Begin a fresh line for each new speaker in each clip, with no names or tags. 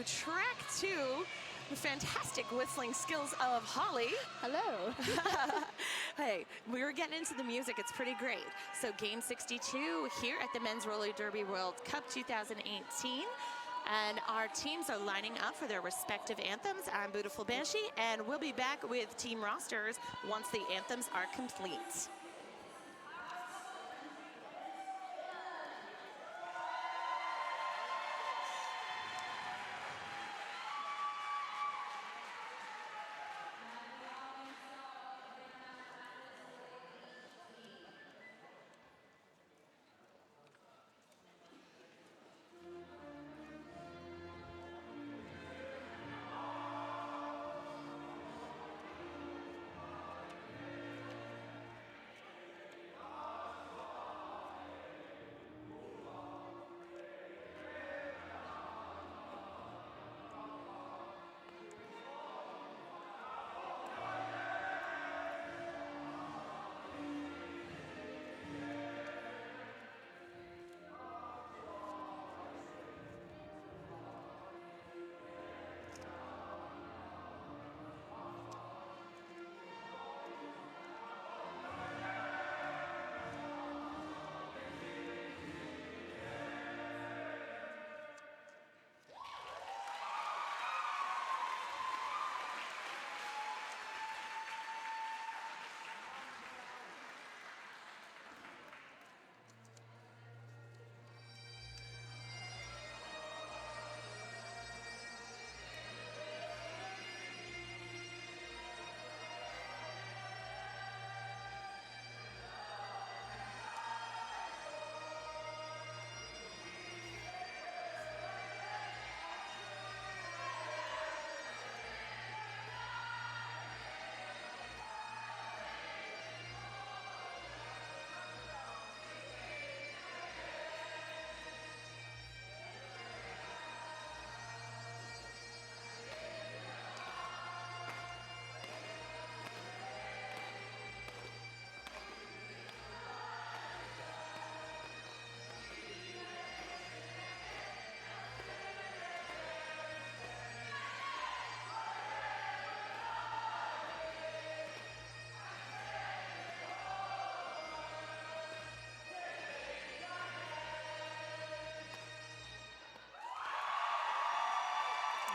track 2. The fantastic whistling skills of Holly.
Hello.
Hey, we were getting into the music. It's pretty great. So Game 62 here at the Men's Roller Derby World Cup 2018. And our teams are lining up for their respective anthems. I'm Beautiful Banshee, and we'll be back with team rosters once the anthems are complete.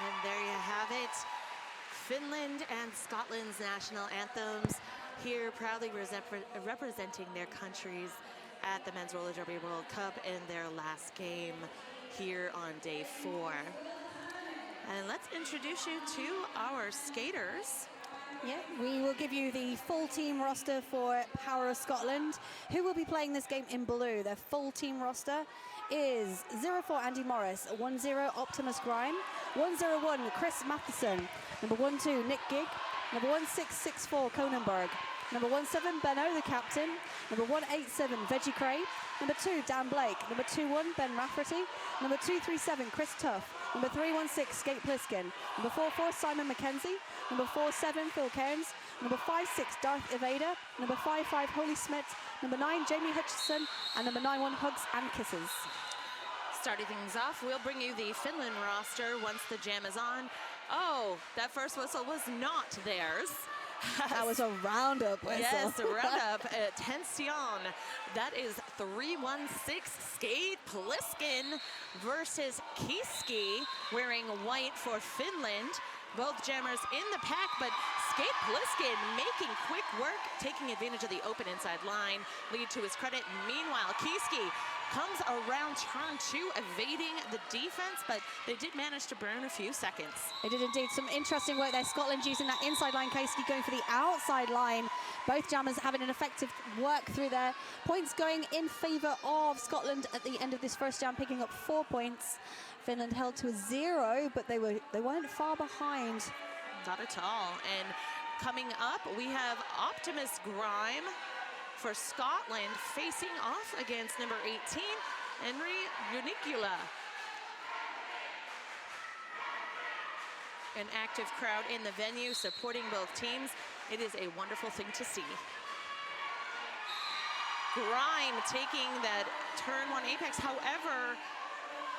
And there you have it. Finland and Scotland's national anthems here proudly representing their countries at the Men's Roller Derby World Cup in their last game here on day 4. And let's introduce you to our skaters.
Yeah, we will give you the full team roster for Power of Scotland, who will be playing this game in blue. Their full team roster is 04 Andy Morris, 10 Optimus Grime, 101 Chris Matheson, number 12 Nick Gigg, number 1664 Conenberg, number 17 Benno the captain, number 187 Veggie Cray, number 2 Dan Blake, number 21 Ben Rafferty, number 237 Chris Tuff, number 316 Skate Pliskin, number 44 Simon McKenzie, number 47 Phil Cairns, number 56 Darth Evada, number 55 Holy Smith, number 9 Jamie Hutchison, and number 91 Hugs and Kisses.
Starting things off, we'll bring you the Finland roster once the jam is on. Oh, that first whistle was not theirs.
That was a roundup whistle.
Yes, a roundup. Attention. That is 316 Skate Pliskin versus Kiski, wearing white for Finland. Both jammers in the pack, but Skate Pliskin making quick work, taking advantage of the open inside line. Lead to his credit. Meanwhile, Kiski comes around turn 2, evading the defense, but they did manage to burn a few seconds.
They did indeed. Some interesting work there. Scotland using that inside line. Kiski going for the outside line. Both jammers having an effective work through there. Points going in favour of Scotland at the end of this first jam, picking up 4 points. Finland held to a 0, but they weren't far behind.
Not at all. And coming up, we have Optimus Grime for Scotland facing off against number 18, Henry Unicula. An active crowd in the venue supporting both teams. It is a wonderful thing to see. Grime taking that turn 1 apex. However,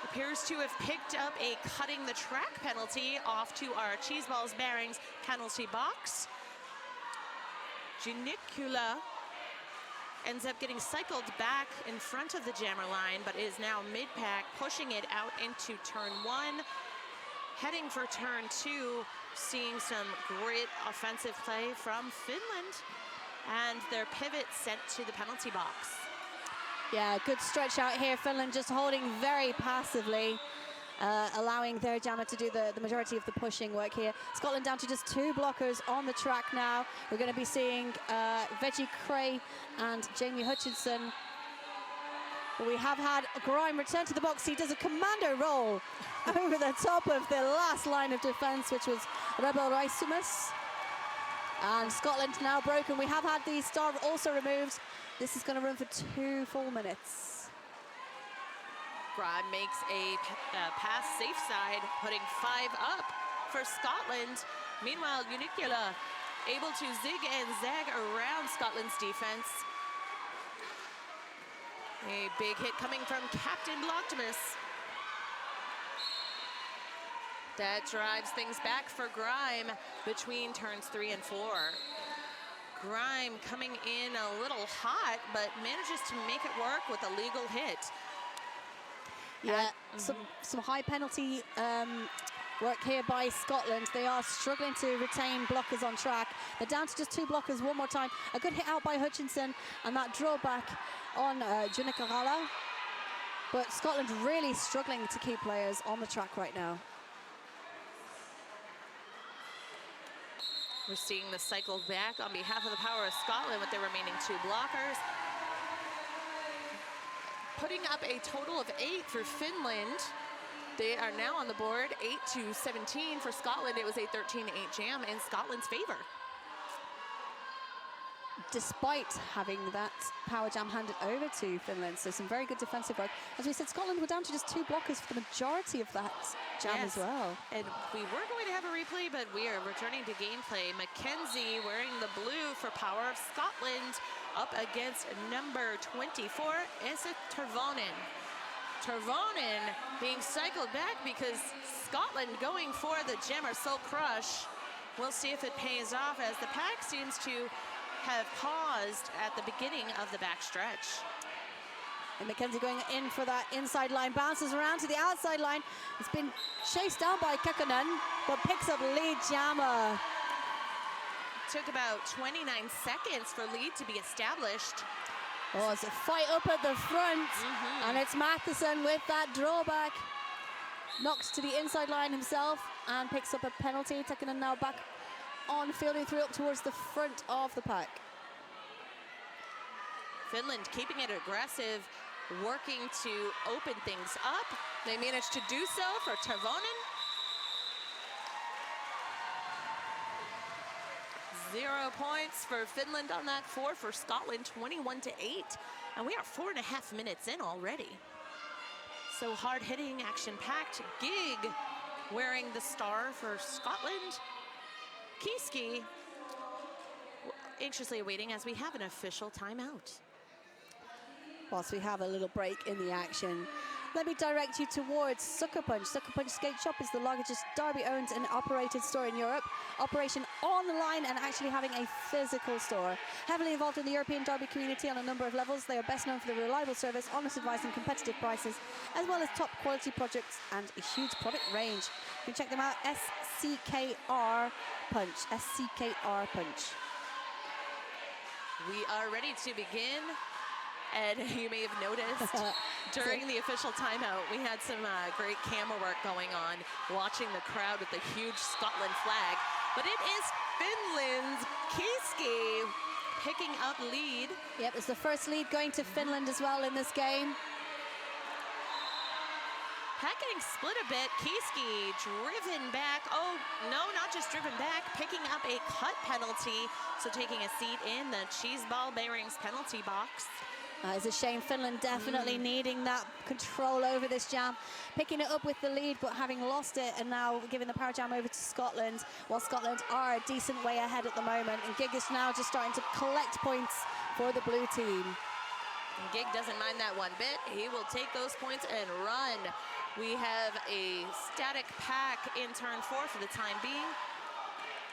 appears to have picked up a cutting the track penalty off to our cheese balls bearings penalty box. Ginicula ends up getting cycled back in front of the jammer line, but is now mid-pack, pushing it out into turn 1. Heading for turn 2, seeing some great offensive play from Finland, and their pivot sent to the penalty box.
Yeah, good stretch out here. Finland just holding very passively, allowing their jammer to do the majority of the pushing work here. Scotland down to just 2 blockers on the track now. We're going to be seeing Veggie Cray and Jamie Hutchinson. But we have had Grime return to the box. He does a commando roll over the top of the last line of defense, which was Rebel Raisumus. And Scotland now broken. We have had the star also removed. This is going to run for 2 full minutes.
Grime makes a pass safe side, putting 5 up for Scotland. Meanwhile, Unicula able to zig and zag around Scotland's defense. A big hit coming from Captain Bloctimus. That drives things back for Grime between turns 3 and 4. Grime coming in a little hot, but manages to make it work with a legal hit.
Yeah, some high penalty work here by Scotland. They are struggling to retain blockers on track. They're down to just 2 blockers one more time. A good hit out by Hutchinson, and that drawback on Junikarala. But Scotland really struggling to keep players on the track right now.
We're seeing the cycle back on behalf of the Power of Scotland with their remaining 2 blockers. Putting up a total of 8 for Finland. They are now on the board, 8-17 for Scotland. It was a 13-8 jam in Scotland's favor.
Despite having that power jam handed over to Finland, so some very good defensive work. As we said, Scotland were down to just 2 blockers for the majority of that jam as well.
And we were going to have a replay, but we are returning to gameplay. Mackenzie wearing the blue for Power of Scotland up against number 24, Esa Tervonen. Tervonen being cycled back because Scotland going for the jammer Soul Crush. We'll see if it pays off, as the pack seems to have paused at the beginning of the backstretch.
And Mackenzie going in for that inside line, bounces around to the outside line. It's been chased down by Kekkonen, but picks up lead jammer.
Took about 29 seconds for lead to be established.
Oh, it's a fight up at the front, and it's Matheson with that drawback. Knocks to the inside line himself and picks up a penalty. Kekkonen now back on, fielding through up towards the front of the pack.
Finland keeping it aggressive, working to open things up. They managed to do so for Tervonen. 0 points for Finland on that, 4 for Scotland, 21-8. And we are 4.5 minutes in already. So hard-hitting, action-packed. Gig wearing the star for Scotland. Kiski anxiously awaiting as we have an official timeout.
Whilst we have a little break in the action, let me direct you towards Sucker Punch. Sucker Punch Skate Shop is the largest Derby-owned and operated store in Europe. Operation online and actually having a physical store. Heavily involved in the European Derby community on a number of levels. They are best known for their reliable service, honest advice and competitive prices, as well as top quality projects and a huge product range. You can check them out, SCKR Punch, SCKR Punch.
We are ready to begin. And you may have noticed during the official timeout, we had some great camera work going on, watching the crowd with the huge Scotland flag. But it is Finland's Kiski picking up lead.
Yep, it's the first lead going to Finland as well in this game.
Pack getting split a bit. Kiski driven back. Oh, no, not just driven back, picking up a cut penalty. So taking a seat in the cheese ball bearings penalty box.
It's a shame. Finland definitely needing that control over this jam. Picking it up with the lead, but having lost it, and now giving the power jam over to Scotland, while Scotland are a decent way ahead at the moment. And Gig is now just starting to collect points for the blue team.
And Gig doesn't mind that one bit. He will take those points and run. We have a static pack in turn 4 for the time being.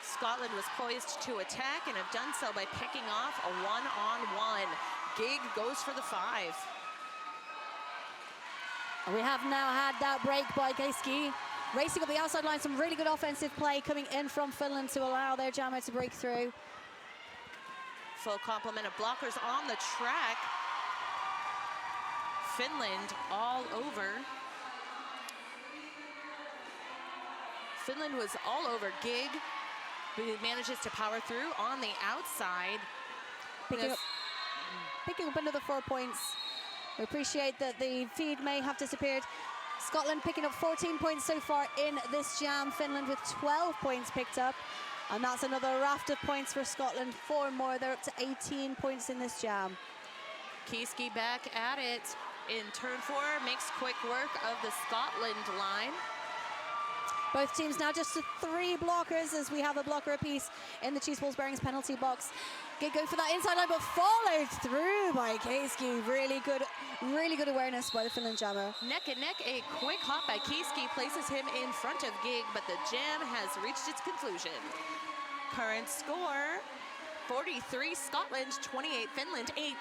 Scotland was poised to attack and have done so by picking off a one-on-one. Gig goes for the 5.
And we have now had that break by K-Ski. Racing up the outside line, some really good offensive play coming in from Finland to allow their jammer to break through.
Full complement of blockers on the track. Finland all over. Finland was all over Gig, who manages to power through on the outside.
Picking up another 4 points. We appreciate that the feed may have disappeared. Scotland picking up 14 points so far in this jam. Finland with 12 points picked up. And that's another raft of points for Scotland. 4 more, they're up to 18 points in this jam.
Kieski back at it in turn 4, makes quick work of the Scotland line.
Both teams now just to 3 blockers as we have a blocker apiece in the Cheese Balls Bearings penalty box. Gig go for that inside line, but followed through by Kieski. Really good awareness by the Finland jammer.
Neck and neck, a quick hop by Kieski places him in front of Gig, but the jam has reached its conclusion. Current score, 43 Scotland, 28 Finland, a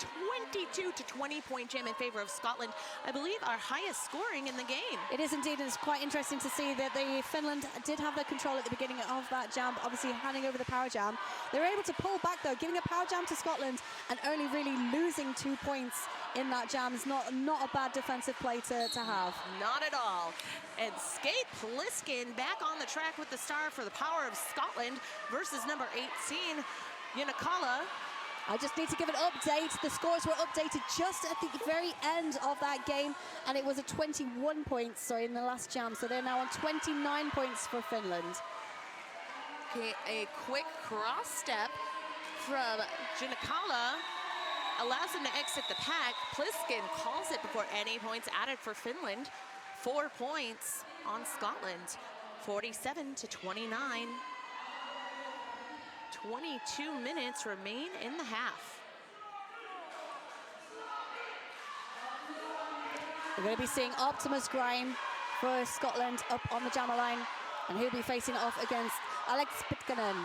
22 to 20 point jam in favor of Scotland. I believe our highest scoring in the game.
It is indeed, and it's quite interesting to see that the Finland did have the control at the beginning of that jam, obviously handing over the power jam. They were able to pull back though, giving a power jam to Scotland and only really losing 2 points in that jam is not a bad defensive play to have.
Not at all. And Skate Pliskin back on the track with the star for the power of Scotland versus number 18, Yanakala.
I just need to give an update. The scores were updated just at the very end of that game, and it was at 21 points, in the last jam. So they're now on 29 points for Finland.
Okay, a quick cross step from Yanakala allows him to exit the pack. Pliskin calls it before any points added for Finland. 4 points on Scotland, 47 to 29. 22 minutes remain in the half.
We're going to be seeing Optimus Grime for Scotland up on the jammer line, and he'll be facing off against Alex Pitkanen.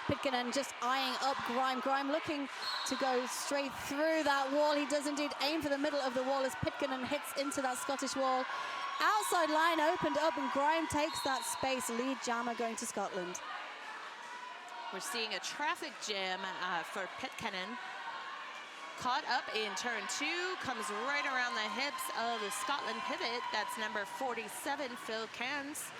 Pitkanen just eyeing up Grime. Grime looking to go straight through that wall. He does indeed aim for the middle of the wall as Pitkanen hits into that Scottish wall. Outside line opened up and Grime takes that space. Lead jammer going to Scotland.
We're seeing a traffic jam for Pitkanen. Caught up in turn 2, comes right around the hips of the Scotland pivot. That's number 47, Phil Cairns.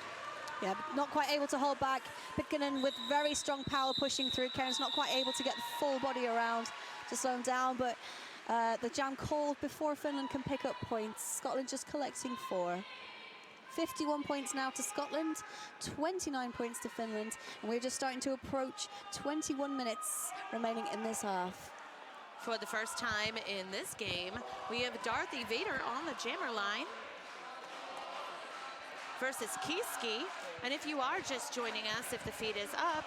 Yeah, not quite able to hold back. Pitkanen with very strong power pushing through. Cairns not quite able to get the full body around to slow him down, but the jam called before Finland can pick up points. Scotland just collecting 4. 51 points now to Scotland, 29 points to Finland, and we're just starting to approach 21 minutes remaining in this half.
For the first time in this game, we have Dorothy Vader on the jammer line versus Kieski. And if you are just joining us, if the feed is up,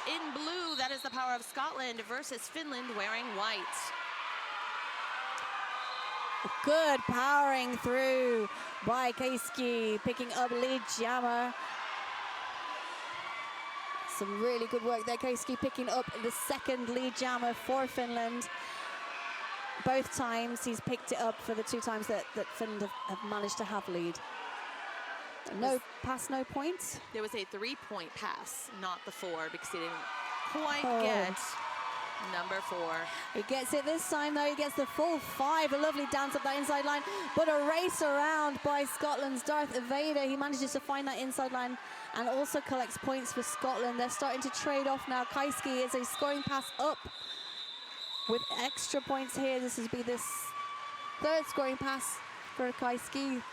in blue, that is the power of Scotland versus Finland wearing white.
Good powering through by Kieski, picking up lead jammer. Some really good work there. Kieski picking up the second lead jammer for Finland. Both times he's picked it up for the 2 times that Finland have managed to have lead. No pass, no points.
There was a 3-point pass, not the 4, because he didn't quite get number 4.
He gets it this time though, he gets the full 5. A lovely dance up that inside line, but a race around by Scotland's Darth Vader. He manages to find that inside line and also collects points for Scotland. They're starting to trade off now. Kieski is a scoring pass up with extra points here. This will be this 3rd scoring pass for Kieski,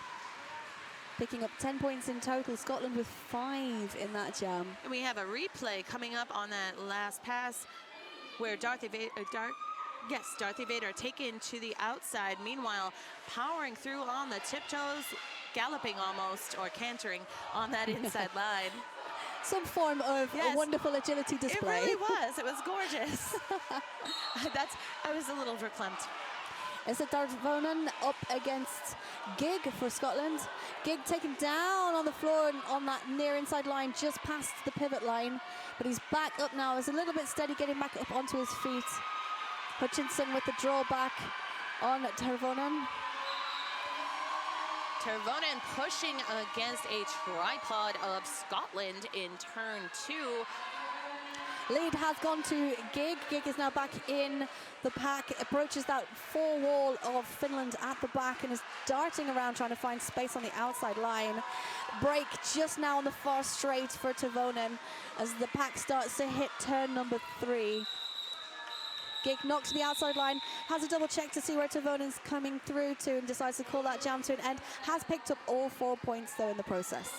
picking up 10 points in total. Scotland with 5 in that jam.
And we have a replay coming up on that last pass where Dorothy Vader taken to the outside. Meanwhile, powering through on the tiptoes, galloping almost, or cantering on that inside line.
Some form of a wonderful agility display.
It really was. It was gorgeous. I was a little verklempt.
Esa Darvonen up against Gig for Scotland. Gig taken down on the floor on that near inside line, just past the pivot line. But he's back up now. He's a little bit steady getting back up onto his feet. Hutchinson with the draw back on Tervonen.
Tervonen pushing against a tripod of Scotland in turn 2.
Lead has gone to Gig. Gig is now back in the pack, approaches that 4 wall of Finland at the back and is darting around trying to find space on the outside line. Break just now on the far straight for Tervonen as the pack starts to hit turn number 3. Gig knocks to the outside line, has a double check to see where Tervonen's coming through to and decides to call that jam to an end. Has picked up all 4 points though in the process.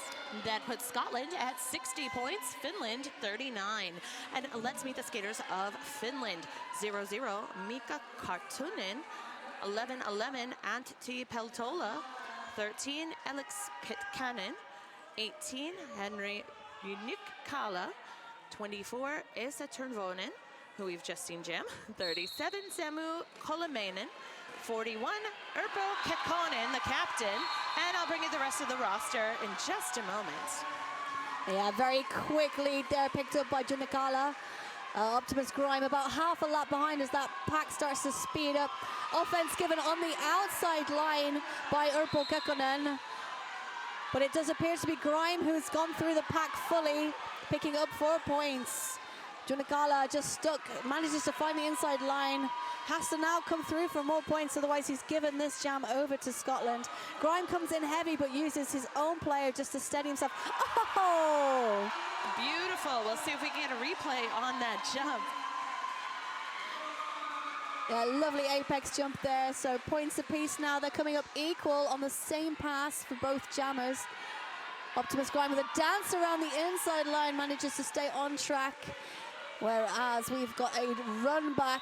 That puts Scotland at 60 points, Finland 39. And let's meet the skaters of Finland. 0-0, Mika Kartunen. 11-11, Antti Peltola. 13, Alex Pitkänen. 18, Henry Junikala. 24, Esa Tervonen, who we've just seen jam. 37, Samu Kolomainen. 41, Urpo Kekkonen, the captain. And I'll bring you the rest of the roster in just a moment.
Yeah, very quick lead there, picked up by Junikala. Optimus Grime about half a lap behind as that pack starts to speed up. Offense given on the outside line by Urpo Kekkonen. But it does appear to be Grime who's gone through the pack fully, picking up 4 points. Junikala just stuck, manages to find the inside line, has to now come through for more points, otherwise he's given this jam over to Scotland. Grime comes in heavy but uses his own player just to steady himself. Oh!
Beautiful. We'll see if we can get a replay on that jump.
Yeah, lovely apex jump there. So points apiece now. They're coming up equal on the same pass for both jammers. Optimus Grime with a dance around the inside line manages to stay on track. Whereas we've got a run back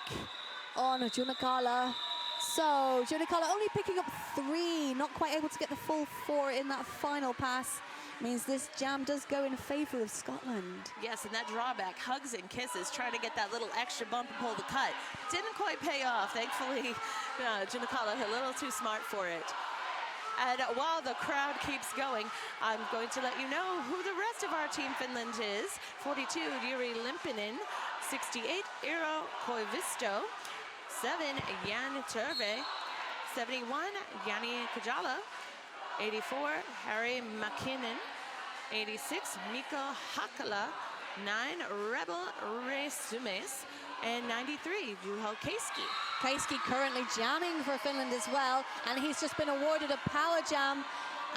on Junikala. So Junikala only picking up 3, not quite able to get the full 4 in that final pass. Means this jam does go in favor of Scotland.
Yes, and that drawback, hugs and kisses, trying to get that little extra bump and pull the cut. Didn't quite pay off. Thankfully, Junikala a little too smart for it. And while the crowd keeps going, I'm going to let you know who the rest of our team Finland is. 42, Juri Limpinen. 68, Eero Koivisto. 7, Jan Terve. 71, Jani Kajala. 84, Harry McKinnon. 86, Mikko Hakala. 9, Rebel Resumes. And 93, Juho Keiski.
Keiski currently jamming for Finland as well, and he's just been awarded a power jam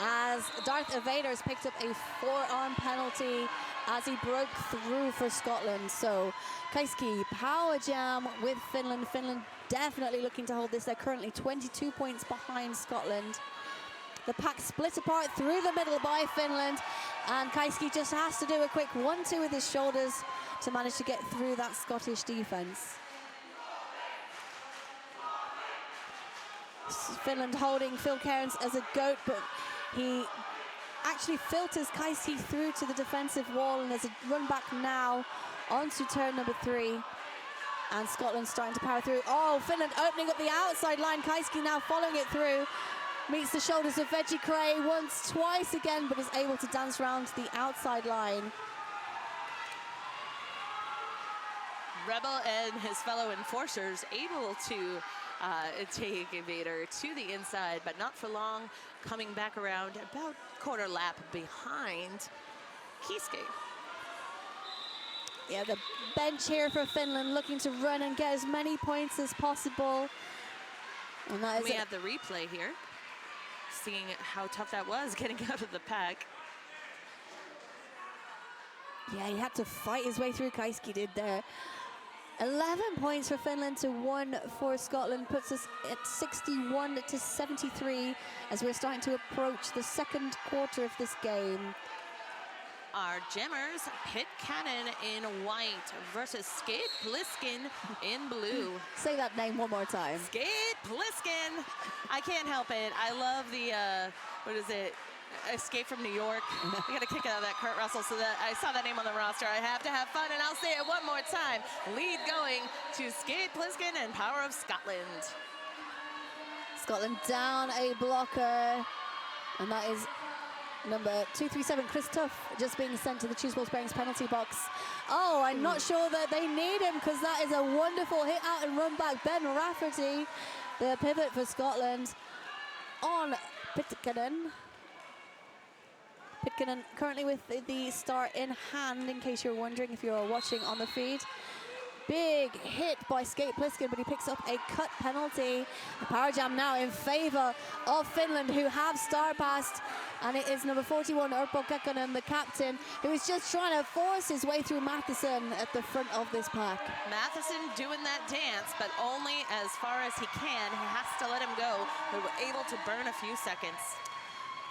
as Darth Evader has picked up a 4-arm penalty as he broke through for Scotland. So Keiski, power jam with Finland. Finland definitely looking to hold this. They're currently 22 points behind Scotland. The pack split apart through the middle by Finland, and Keiski just has to do a quick 1-2 with his shoulders to manage to get through that Scottish defense. Finland holding Phil Cairns as a goat, but he actually filters Keiski through to the defensive wall, and there's a run back now onto turn number 3. And Scotland starting to power through. Oh, Finland opening up the outside line. Keiski now following it through. Meets the shoulders of Veggie Cray once, twice again, but is able to dance around the outside line.
Rebel and his fellow enforcers able to take Evader to the inside, but not for long, coming back around about quarter lap behind Keiski.
Yeah, the bench here for Finland looking to run and get as many points as possible. And that is
we have the replay here, seeing how tough that was getting out of the pack.
Yeah, he had to fight his way through. Keiski did there. 11 points for Finland to 1 for Scotland, puts us at 61 to 73 as we're starting to approach the second quarter of this game.
Our jammers, Pitkänen in white versus Skate Pliskin in blue.
Say that name one more time.
Skate Pliskin. I can't help it. I love the, what is it? Escape from New York. We got to kick out of that Kurt Russell, so that I saw that name on the roster. I have to have fun, and I'll say it one more time. Lead going to Skate Pliskin and Power of Scotland.
Scotland down a blocker, and that is number 237, Chris Tuff, just being sent to the Choose Balls Bearings penalty box. Oh, I'm not sure that they need him, because that is a wonderful hit out and run back. Ben Rafferty, the pivot for Scotland, on Pitkänen. Pitkänen currently with the start in hand, in case you're wondering if you're watching on the feed. Big hit by Skate Pliskin, but he picks up a cut penalty. A power jam now in favour of Finland, who have star passed. And it is number 41, Urpo Kekkonen, the captain, who is just trying to force his way through Matheson at the front of this pack.
Matheson doing that dance, but only as far as he can. He has to let him go. They were able to burn a few seconds.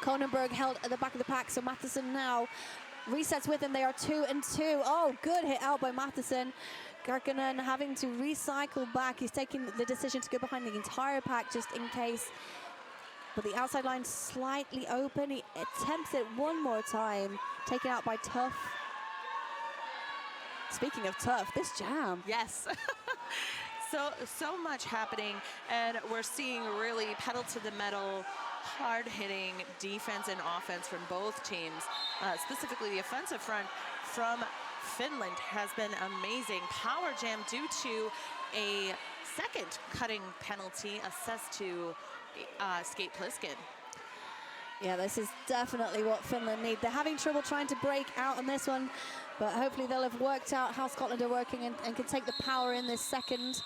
Kronenberg held at the back of the pack, so Matheson now resets with him. They are 2-2. Oh, good hit out by Matheson. Kekkonen having to recycle back. He's taking the decision to go behind the entire pack just in case. But the outside line slightly open. He attempts it one more time. Taken out by Tuff. Speaking of Tuff, this jam.
Yes. So much happening, and we're seeing really pedal to the metal, hard-hitting defense and offense from both teams. Specifically, the offensive front from Finland has been amazing. Power jam due to a second cutting penalty assessed to Skate Pliskin.
Yeah, this is definitely what Finland need. They're having trouble trying to break out on this one, but hopefully they'll have worked out how Scotland are working and can take the power in this second.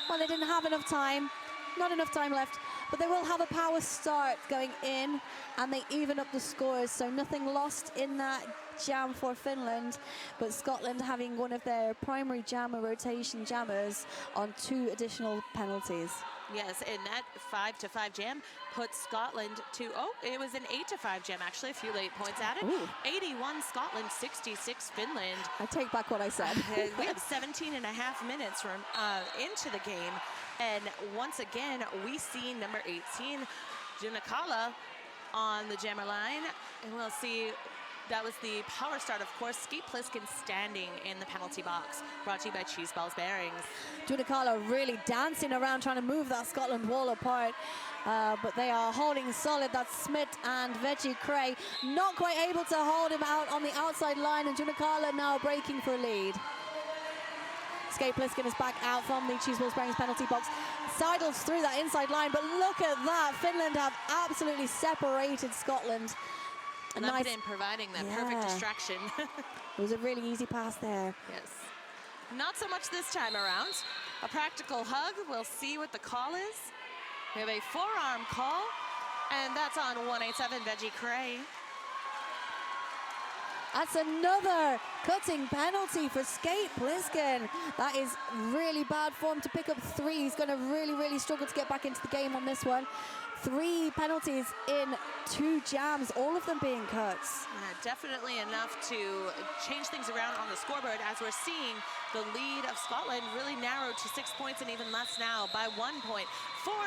Well, they didn't have enough time. Not enough time left, but they will have a power start going in, and they even up the scores, so nothing lost in that jam for Finland, but Scotland having one of their primary jammer rotation jammers on 2 additional penalties.
Yes, and that 5-5 jam puts Scotland to, it was an 8-5 jam, actually, a few late points added.
Ooh.
81 Scotland, 66 Finland.
I take back what I said.
We have 17 and a half minutes from, into the game, and once again, we see number 18, Junakala, on the jammer line, and we'll see. That was the power start, of course. Skate Pliskin standing in the penalty box, brought to you by Choose Balls Bearings.
Junakala really dancing around trying to move that Scotland wall apart, but they are holding solid. That's Smith and Veggie Cray not quite able to hold him out on the outside line, and Junakala now breaking for lead. Skate Pliskin is back out from the Choose Balls Bearings penalty box, sidles through that inside line, but look at that. Finland have absolutely separated Scotland.
And nice in providing that perfect distraction.
It was a really easy pass there.
Yes. Not so much this time around. A practical hug. We'll see what the call is. We have a forearm call, and that's on 187 Veggie Cray.
That's another cutting penalty for Skate Pliskin. That is really bad form to pick up 3. He's going to really struggle to get back into the game on this one. 3 penalties in 2 jams, all of them being cuts.
Definitely enough to change things around on the scoreboard, as we're seeing the lead of Scotland really narrowed to 6 points, and even less now by 1 point. 14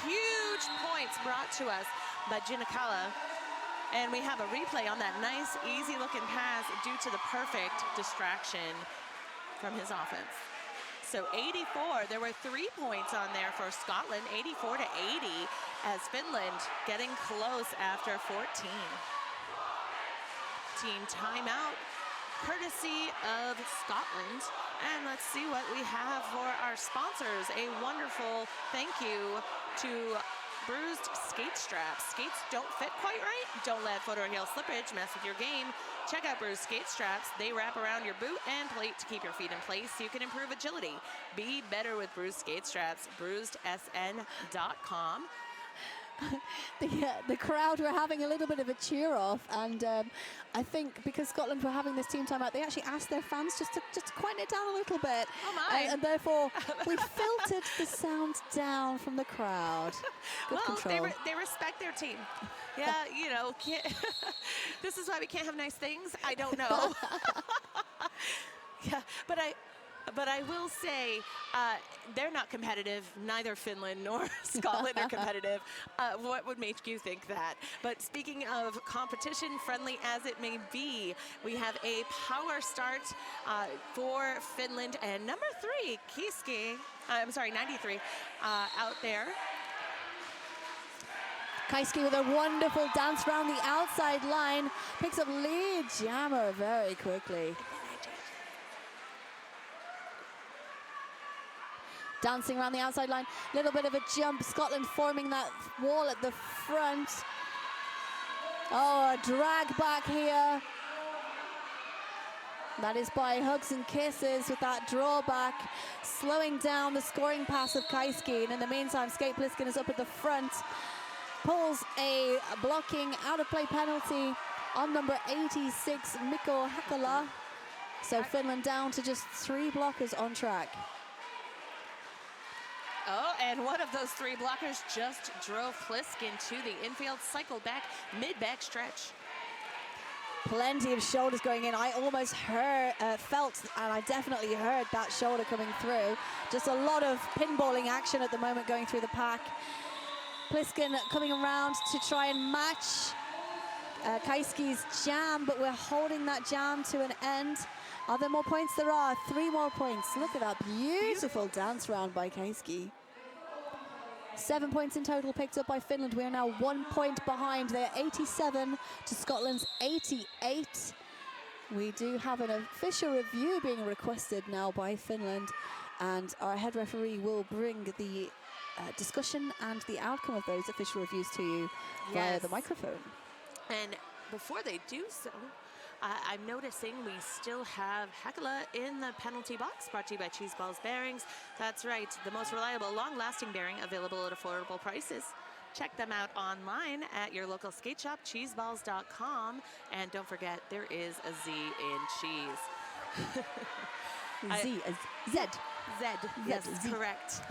huge points brought to us by Junakala. And we have a replay on that nice, easy-looking pass due to the perfect distraction from his offense. So 84, there were 3 points on there for Scotland, 84-80, as Finland getting close after 14. Team timeout, courtesy of Scotland. And let's see what we have for our sponsors. A wonderful thank you to Bruised Skate Straps. Skates don't fit quite right? Don't let foot or heel slippage mess with your game. Check out Bruised Skate Straps. They wrap around your boot and plate to keep your feet in place so you can improve agility. Be better with Bruised Skate Straps. BruisedSN.com.
The crowd were having a little bit of a cheer off, and I think because Scotland were having this team timeout, they actually asked their fans just to quieten it down a little bit.
Oh my.
And therefore we filtered the sound down from the crowd. Good control.
They respect their team. Yeah, you know, this is why we can't have nice things. I don't know. Yeah, but I will say they're not competitive. Neither Finland nor Scotland are competitive. What would make you think that? But speaking of competition, friendly as it may be, we have a power start for Finland, and number 3, Kiski, I'm sorry, 93, out there.
Kaiski with a wonderful dance around the outside line. Picks up lead jammer very quickly. Dancing around the outside line. Little bit of a jump. Scotland forming that wall at the front. Oh, a drag back here. That is by hugs and kisses with that drawback, slowing down the scoring pass of Kaiski. And in the meantime, Skate Pliskin is up at the front, pulls a blocking out of play penalty on number 86, Mikko Hakala. So Finland down to just 3 blockers on track.
Oh, and one of those 3 blockers just drove Pliskin to the infield, cycled back, mid-back stretch.
Plenty of shoulders going in. I almost felt, and I definitely heard that shoulder coming through. Just a lot of pinballing action at the moment going through the pack. Pliskin coming around to try and match Kaiski's jam, but we're holding that jam to an end. Are there more points? There are 3 more points. Look at that beautiful dance round by Kaiski. 7 points in total picked up by Finland. We are now 1 point behind. They're 87 to Scotland's 88. We do have an official review being requested now by Finland, and our head referee will bring the discussion and the outcome of those official reviews to you via the microphone.
And before they do so, I'm noticing we still have Hakala in the penalty box, brought to you by Cheese Balls Bearings. That's right, the most reliable, long-lasting bearing available at affordable prices. Check them out online at your local skate shop, cheeseballs.com. And don't forget, there is a Z in cheese.
Z.
Yes,
Z.
correct.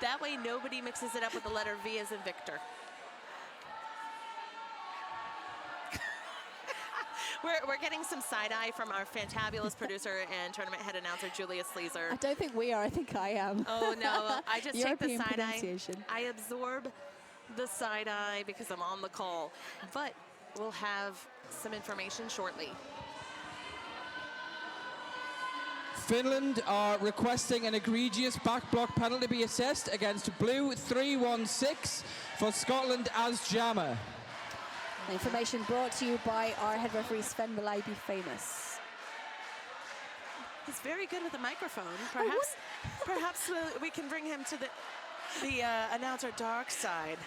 That way nobody mixes it up with the letter V as in Victor. We're getting some side-eye from our fantabulous producer and tournament head announcer, Julia Sleazer.
I don't think we are. I think I am.
Oh, no. I just take the side-eye.
Pronunciation.
I absorb the side-eye because I'm on the call. But we'll have some information shortly.
Finland are requesting an egregious back block penalty be assessed against Blue 316 for Scotland as jammer.
Information brought to you by our head referee, Sven Will Be Famous.
He's very good with the microphone. Perhaps we can bring him to the announcer dark side.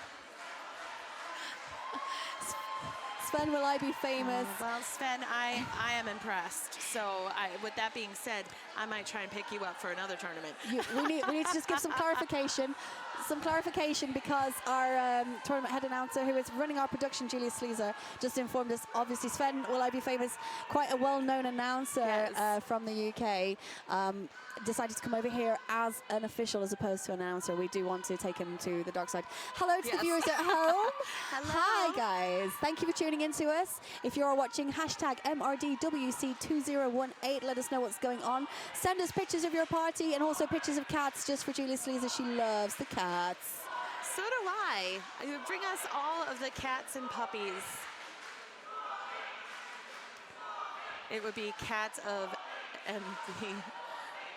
Sven Will Be Famous.
Well, Sven, I am impressed. So with that being said, I might try and pick you up for another tournament.
We need to just give some clarification. Because our tournament head announcer, who is running our production, Julia Sleazer, just informed us, obviously Sven Will Be Famous, quite a well-known announcer from the UK, decided to come over here as an official as opposed to an announcer. We do want to take him to the dark side. Hello to the viewers at home.
Hello.
Hi guys, thank you for tuning in to us. If you're watching, hashtag MRDWC2018, let us know what's going on. Send us pictures of your party and also pictures of cats just for Julia Sleazer. She loves the cats.
So do I. Bring us all of the cats and puppies. It would be cats of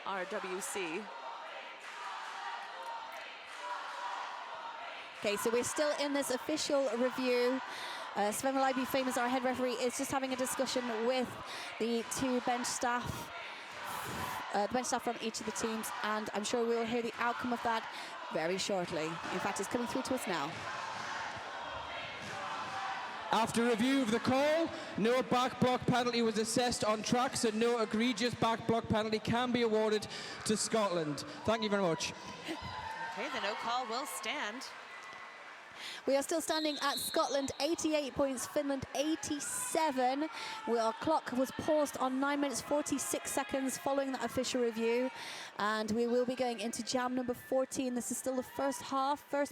MRDWC.
Okay, so we're still in this official review. Sven Will Be Famous, our head referee, is just having a discussion with the 2 bench staff. The bench staff from each of the teams, and I'm sure we will hear the outcome of that very shortly. In fact, it's coming through to us now.
After review of the call, no back block penalty was assessed on track, so no egregious back block penalty can be awarded to Scotland. Thank you very much.
Okay, the no call will stand.
We are still standing at Scotland 88 points, Finland 87. Our clock was paused on 9 minutes 46 seconds following that official review, and we will be going into jam number 14. This is still the first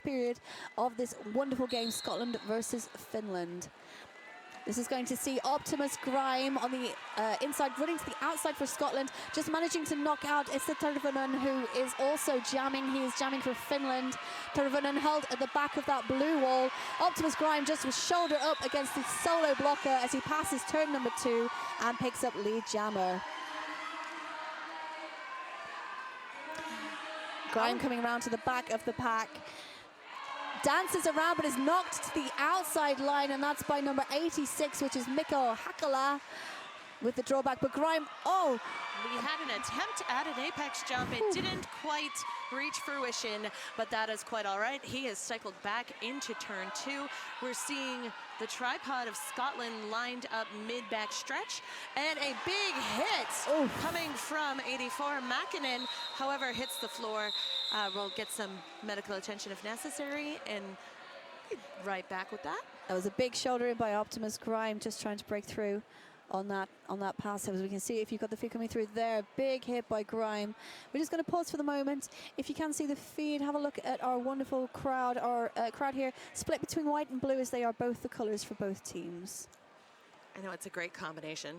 period of this wonderful game, Scotland versus Finland. This is going to see Optimus Grime on the inside, running to the outside for Scotland, just managing to knock out Issa Tervonen, who is also jamming. He is jamming for Finland. Tervonen held at the back of that blue wall. Optimus Grime just was shoulder up against the solo blocker as he passes turn number 2 and picks up lead jammer. Grime coming around to the back of the pack. dances around but is knocked to the outside line, and that's by number 86, which is Mikko Hakala with the drawback. But Grime, oh,
we had an attempt at an apex jump. It didn't quite reach fruition, but that is quite all right. He has cycled back into turn 2. We're seeing the tripod of Scotland lined up mid-back stretch, and a big hit coming from 84. Makinen, however, hits the floor. We'll get some medical attention if necessary, and right back with that.
That was a big shoulder in by Optimus Grime, just trying to break through on that pass. As we can see, if you've got the feed coming through there, big hit by Grime. We're just going to pause for the moment. If you can see the feed, have a look at our wonderful crowd. Our crowd here split between white and blue, as they are both the colors for both teams.
I know, it's a great combination.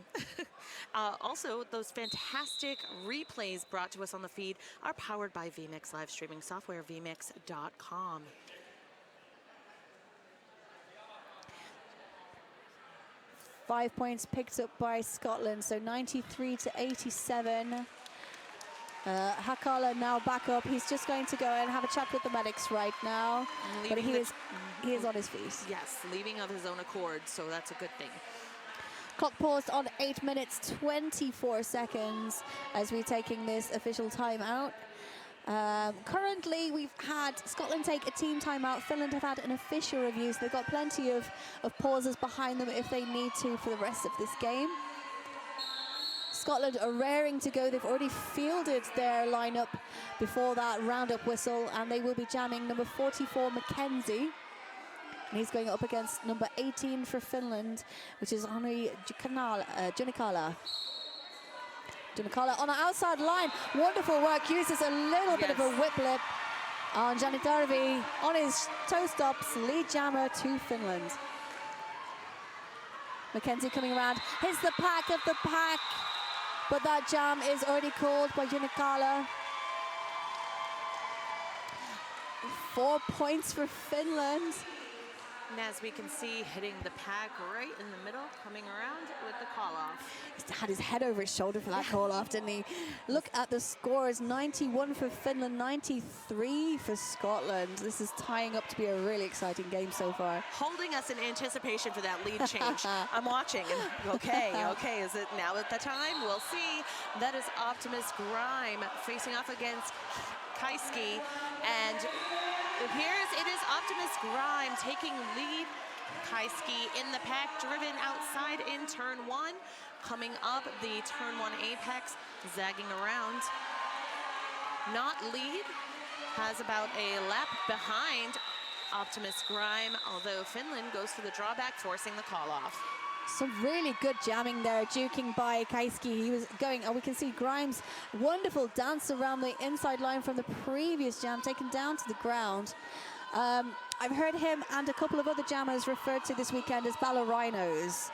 Also, those fantastic replays brought to us on the feed are powered by vMix live streaming software, vmix.com.
5 points picked up by Scotland, so 93 to 87. Hakala now back up. He's just going to go and have a chat with the medics right now, but he is on his feet.
Yes, leaving of his own accord, so that's a good thing.
Clock paused on 8 minutes 24 seconds as we're taking this official timeout. Currently, we've had Scotland take a team timeout. Finland have had an official review, so they've got plenty of pauses behind them if they need to for the rest of this game. Scotland are raring to go. They've already fielded their lineup before that roundup whistle, and they will be jamming number 44, Mackenzie. And he's going up against number 18 for Finland, which is Henri Junikala. Junikala on the outside line. Wonderful work. Uses a little bit of a whiplet on Janitarvi on his toe stops. Lead jammer to Finland. Mackenzie coming around. Hits the pack of the pack. But that jam is already called by Junikala. 4 points for Finland.
And as we can see, hitting the pack right in the middle, coming around with the call-off.
He had his head over his shoulder for that call-off, didn't he? Look at the scores, 91 for Finland, 93 for Scotland. This is tying up to be a really exciting game so far.
Holding us in anticipation for that lead change. I'm watching, and okay, is it now at the time? We'll see. That is Optimus Grime facing off against Kaiski, and it appears it is Optimus Grime taking lead. Kaiski in the pack, driven outside in turn 1. Coming up the turn 1 apex, zagging around. Not lead, has about a lap behind Optimus Grime, although Finland goes for the drawback, forcing the call off.
Some really good jamming there, juking by Kaiski. He was going, we can see Grimes' wonderful dance around the inside line from the previous jam, taken down to the ground. I've heard him and a couple of other jammers referred to this weekend as ballerinos.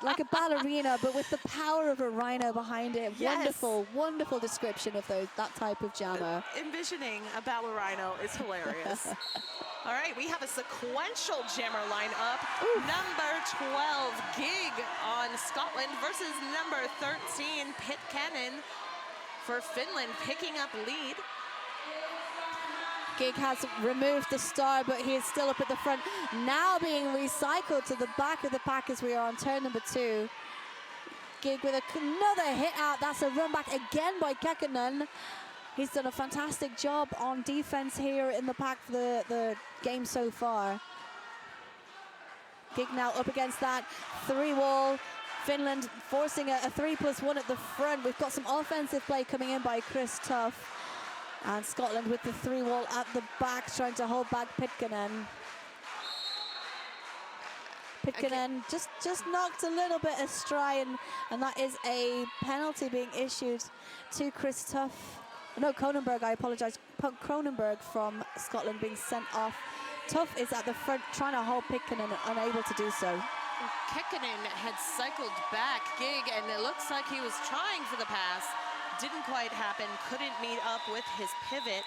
Like a ballerina, but with the power of a rhino behind it. Yes. Wonderful, wonderful description of that type of jammer.
Envisioning a ballerino is hilarious. All right, we have a sequential jammer lineup. Number 12, Gig on Scotland versus number 13, Pitkänen for Finland, picking up lead.
Gig has removed the star, but he is still up at the front. Now being recycled to the back of the pack as we are on turn number 2. Gig with another hit out. That's a run back again by Kekkonen. He's done a fantastic job on defense here in the pack for the game so far. Gig now up against that 3-wall. Finland forcing a 3+1 at the front. We've got some offensive play coming in by Chris Tuff. And Scotland with the 3-wall at the back, trying to hold back Pitkänen. Pitkänen just knocked a little bit astray, and that is a penalty being issued to Chris Tuff. No, Cronenberg, I apologize. Cronenberg from Scotland being sent off. Tuff is at the front trying to hold Pitkänen, unable to do so.
Kekkonen had cycled back Gig, and it looks like he was trying for the pass. Didn't quite happen, couldn't meet up with his pivot.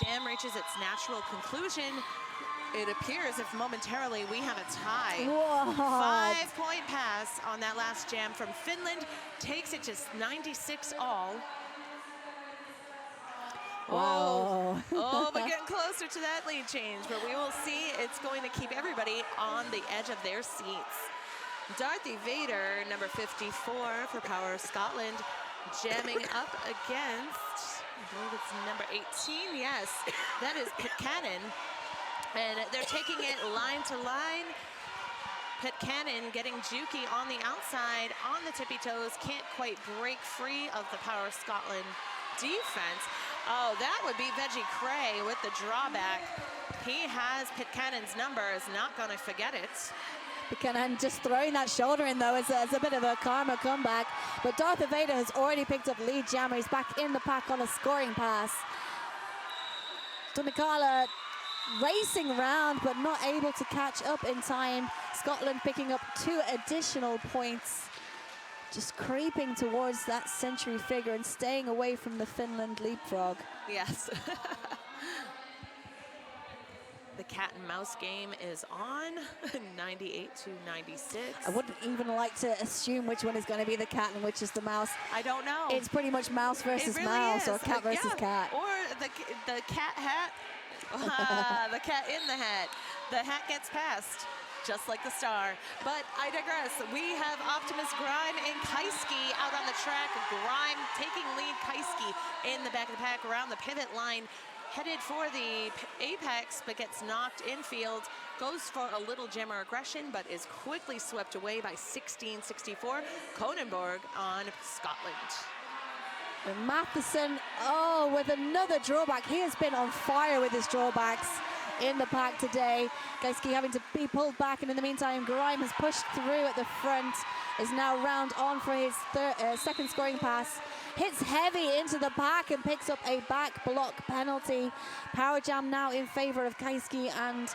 Jam reaches its natural conclusion. It appears if momentarily we have a tie.
What?
5-point pass on that last jam from Finland. Takes it to 96 all. Oh, oh, but getting closer to that lead change. But we will see. It's going to keep everybody on the edge of their seats. Dorothy Vader, number 54 for Power of Scotland, jamming up against, I believe it's number 18. Yes, that is Pitcairn. And they're taking it line to line. Pitcairn getting jukey on the outside, on the tippy toes, can't quite break free of the Power of Scotland defense. Oh, that would be Veggie Cray with the drawback. He has Pitcairn's number, is not going to forget it.
Pitcairn just throwing that shoulder in, though, as a bit of a karma comeback. But Darth Vader has already picked up lead jammer. He's back in the pack on a scoring pass. Tunikala racing around, but not able to catch up in time. Scotland picking up 2 additional points. Just creeping towards that century figure and staying away from the Finland leapfrog.
Yes. The cat and mouse game is on, 98 to 96.
I wouldn't even like to assume which one is going to be the cat and which is the mouse.
I don't know.
It's pretty much mouse versus
really
mouse,
is.
or cat versus cat.
Or the cat hat, the cat in the hat. The hat gets passed, just like the star. But I digress. We have Optimus Grime and Kaiski out on the track. Grime taking lead, Kaiski in the back of the pack around the pivot line, headed for the apex, but gets knocked infield, goes for a little jammer aggression, but is quickly swept away by 1664. Kronenborg on Scotland.
And Matheson, oh, with another drawback. He has been on fire with his drawbacks in the pack today. Kaiski having to be pulled back, and in the meantime, Grime has pushed through at the front, is now round on for his second scoring pass. Hits heavy into the pack and picks up a back block penalty. Power jam now in favor of Kaiski and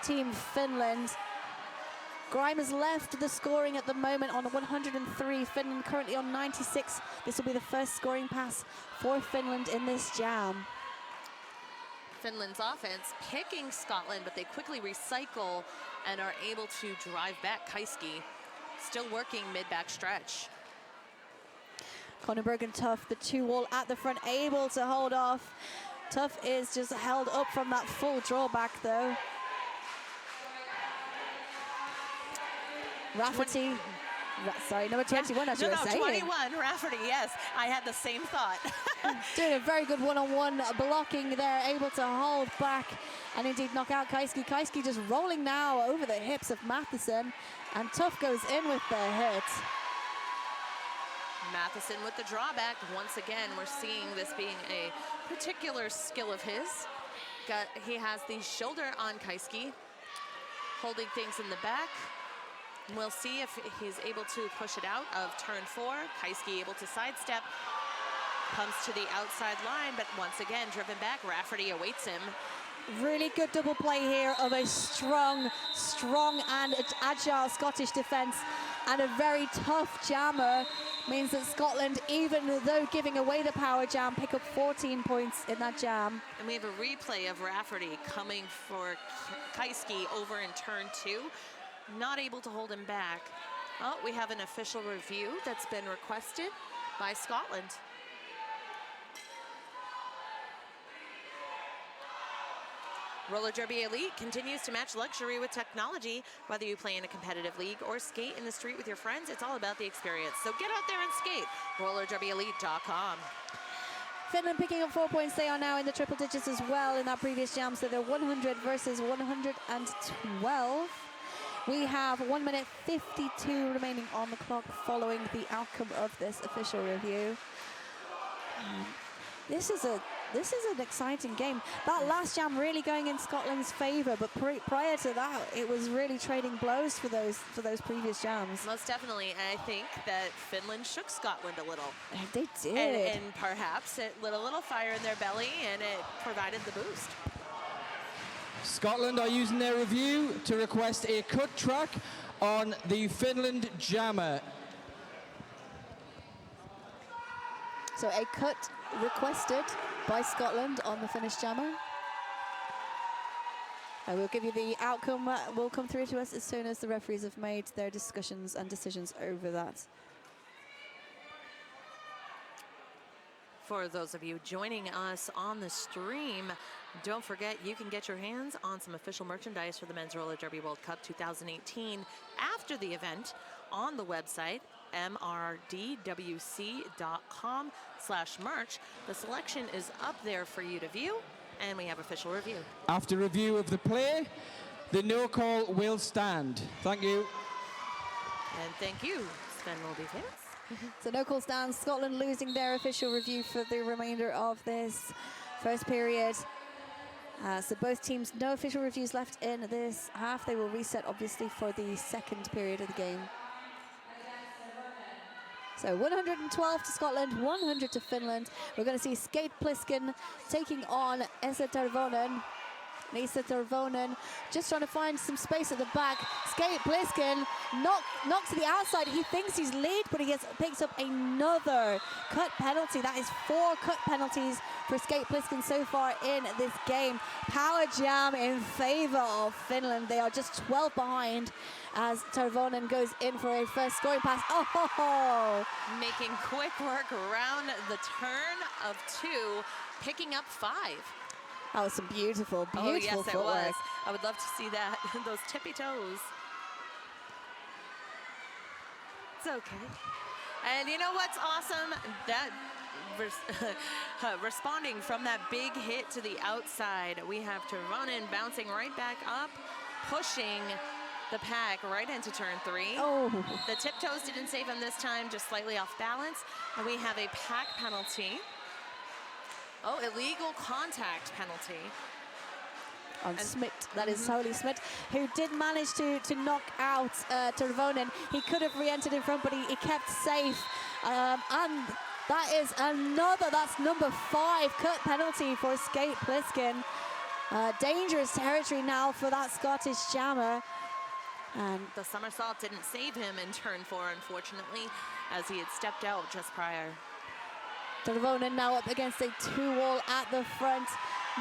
Team Finland. Grime has left the scoring at the moment on 103. Finland currently on 96. This will be the first scoring pass for Finland in this jam.
Finland's offense picking Scotland, but they quickly recycle and are able to drive back. Kaiski still working mid-back stretch.
Kronenborg and Tuff, the 2-wall at the front, able to hold off. Tuff is just held up from that full drawback, though. Rafferty, sorry, number 21, as you were saying.
21, Rafferty, yes. I had the same thought.
Doing a very good one-on-one blocking there, able to hold back and indeed knock out Kaiski. Kaiski just rolling now over the hips of Matheson, and Tuff goes in with the hit.
Matheson with the drawback. Once again, we're seeing this being a particular skill of his. He has the shoulder on Kaiski, holding things in the back. We'll see if he's able to push it out of turn 4. Kaiski able to sidestep, comes to the outside line, but once again, driven back. Rafferty awaits him.
Really good double play here of a strong and agile Scottish defense, and a very tough jammer means that Scotland, even though giving away the power jam, pick up 14 points in that jam.
And we have a replay of Rafferty coming for Kaiski over in turn 2. Not able to hold him back. Oh, we have an official review that's been requested by Scotland. Roller Derby Elite continues to match luxury with technology. Whether you play in a competitive league or skate in the street with your friends, it's all about the experience. So get out there and skate. RollerDerbyElite.com.
Finland picking up 4 points. They are now in the triple digits as well in that previous jam, so they're 100 versus 112. We have 1 minute 52 remaining on the clock following the outcome of this official review. This is an exciting game. That last jam really going in Scotland's favour, but prior to that, it was really trading blows for those previous jams.
Most definitely, and I think that Finland shook Scotland a little.
They did.
And perhaps it lit a little fire in their belly, and it provided the boost.
Scotland are using their review to request a cut track on the Finland jammer.
So a cut requested by Scotland on the Finnish jammer. I will give you the outcome. Will come through to us as soon as the referees have made their discussions and decisions over that.
For those of you joining us on the stream, don't forget you can get your hands on some official merchandise for the Men's Roller Derby World Cup 2018 after the event on the website mrdwc.com/merch. The selection is up there for you to view, and we have official review.
After review of the play, the no call will stand. Thank you.
And thank you, Sven will be famous.
So no call stands. Scotland losing their official review for the remainder of this first period. So both teams, no official reviews left in this half. They will reset, obviously, for the second period of the game. So 112 to Scotland, 100 to Finland. We're going to see Skate Pliskin taking on Esa Tervonen. Esa Tervonen just trying to find some space at the back. Skate Pliskin knocked to the outside. He thinks he's lead, but he picks up another cut penalty. That is 4 cut penalties for Skate Pliskin so far in this game. Power jam in favor of Finland. They are just 12 behind as Tervonen goes in for a first scoring pass. Oh!
Making quick work around the turn of 2, picking up 5.
That was some beautiful, beautiful
Oh, yes,
footwork.
it was. I would love to see that, those tippy toes. It's okay. And you know what's awesome? That responding from that big hit to the outside, we have Tervonen bouncing right back up, pushing the pack right into turn 3.
Oh.
The tiptoes didn't save him this time, just slightly off balance. And we have a pack penalty. Oh, illegal contact penalty.
On Smith, that is Holy Smith, who did manage to knock out Tervonen. He could have re-entered in front, but he kept safe. And that is that's number 5 cut penalty for Skate Pliskin. Dangerous territory now for that Scottish jammer. And
the somersault didn't save him in turn 4, unfortunately, as he had stepped out just prior.
Tervonen now up against a 2-wall at the front.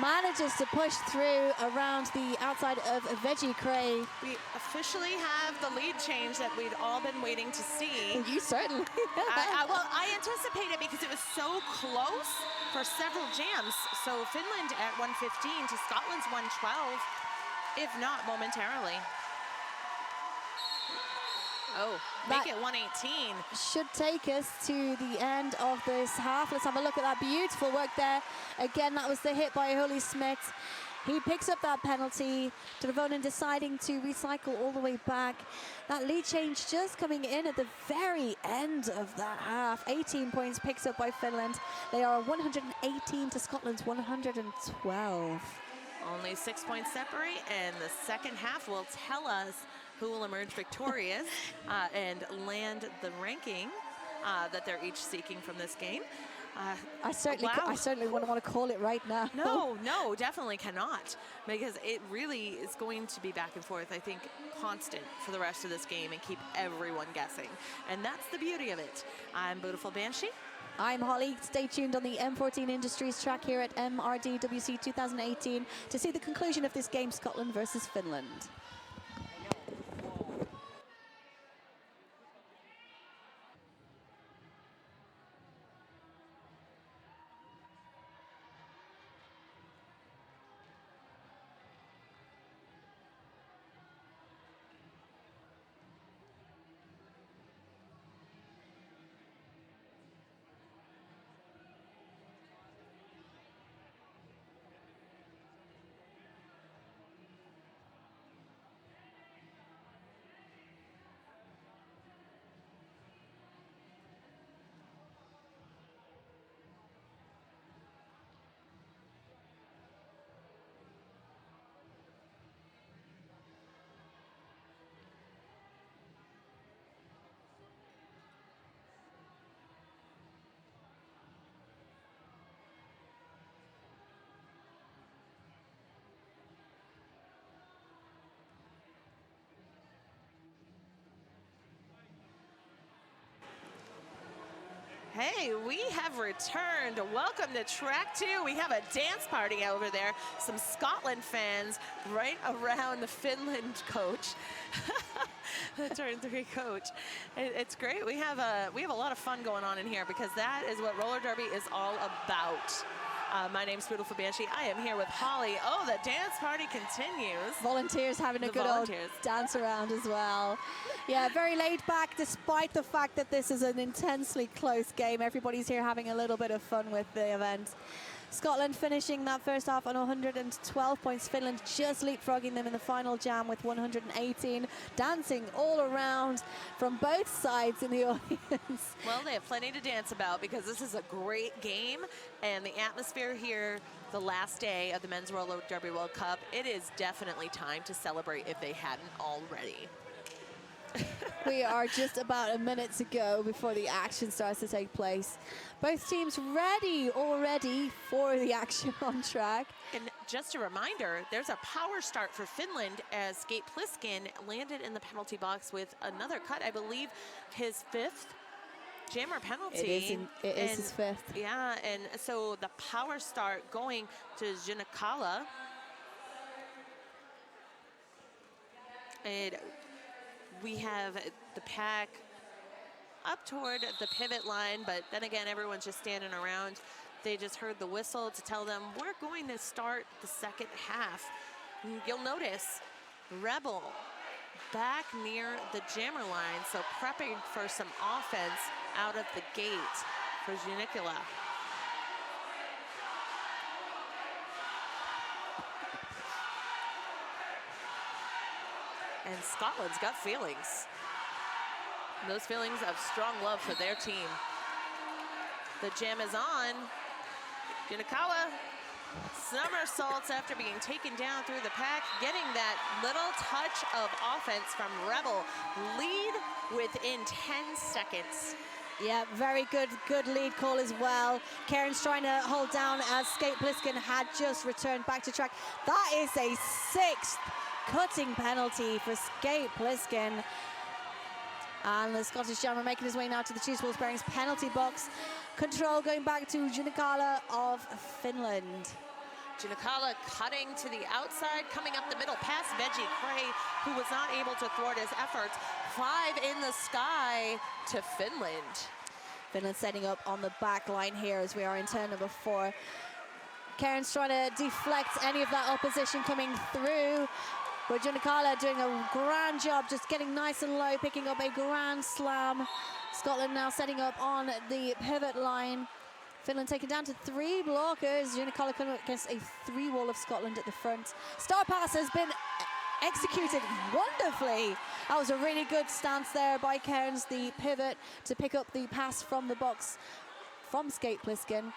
Manages to push through around the outside of Veggie Cray.
We officially have the lead change that we'd all been waiting to see.
You certainly.
I anticipated because it was so close for several jams. So Finland at 115 to Scotland's 112, if not momentarily. Oh, make it 118.
Should take us to the end of this half. Let's have a look at that beautiful work there. Again, that was the hit by Holy Smith. He picks up that penalty. Tervonen deciding to recycle all the way back. That lead change just coming in at the very end of that half. 18 points picks up by Finland. They are 118 to Scotland's 112.
Only 6 points separate, and the second half will tell us who will emerge victorious and land the ranking that they're each seeking from this game.
I certainly wouldn't want to call it right now.
No, definitely cannot, because it really is going to be back and forth, I think, constant for the rest of this game and keep everyone guessing. And that's the beauty of it. I'm Beautiful Banshee.
I'm Holly. Stay tuned on the M14 Industries track here at MRDWC 2018 to see the conclusion of this game, Scotland versus Finland.
Hey, we have returned. Welcome to track 2. We have a dance party over there. Some Scotland fans right around the Finland coach. The turn 3 coach. It's great. We have a lot of fun going on in here because that is what roller derby is all about. My name's Beautiful Banshee. I am here with Holly. Oh, the dance party continues.
Volunteers having a good old dance around as well. Yeah, very laid back despite the fact that this is an intensely close game. Everybody's here having a little bit of fun with the event. Scotland finishing that first half on 112 points. Finland just leapfrogging them in the final jam with 118. Dancing all around from both sides in the audience.
Well, they have plenty to dance about because this is a great game. And the atmosphere here, the last day of the Men's Roller Derby World Cup, it is definitely time to celebrate if they hadn't already.
We are just about a minute to go before the action starts to take place. Both teams ready already for the action on track.
And just a reminder, there's a power start for Finland as Skate Pliskin landed in the penalty box with another cut, I believe his 5th jammer penalty.
It is his 5th.
Yeah, and so the power start going to Junakala. And we have the pack up toward the pivot line, but then again, everyone's just standing around. They just heard the whistle to tell them, we're going to start the second half. And you'll notice Rebel back near the jammer line, so prepping for some offense out of the gate for Junikala. And Scotland's got feelings. Those feelings of strong love for their team. The jam is on. Junakawa somersaults after being taken down through the pack, getting that little touch of offense from Rebel. Lead within 10 seconds.
Yeah, very good lead call as well. Karen's trying to hold down as Skate Pliskin had just returned back to track. That is a 6th cutting penalty for Skate Pliskin. And the Scottish jammer making his way now to the Choose Bearings penalty box. Control going back to Junikala of Finland.
Junakala cutting to the outside, coming up the middle past Veggie Cray, who was not able to thwart his efforts. 5 in the sky to Finland.
Finland setting up on the back line here as we are in turn number 4. Karen's trying to deflect any of that opposition coming through. But Junakala doing a grand job, just getting nice and low, picking up a grand slam. Scotland now setting up on the pivot line. Finland taken down to 3 blockers. Junakala coming up against a 3 wall of Scotland at the front. Star pass has been executed wonderfully. That was a really good stance there by Cairns, the pivot, to pick up the pass from the box from Skate Pliskin.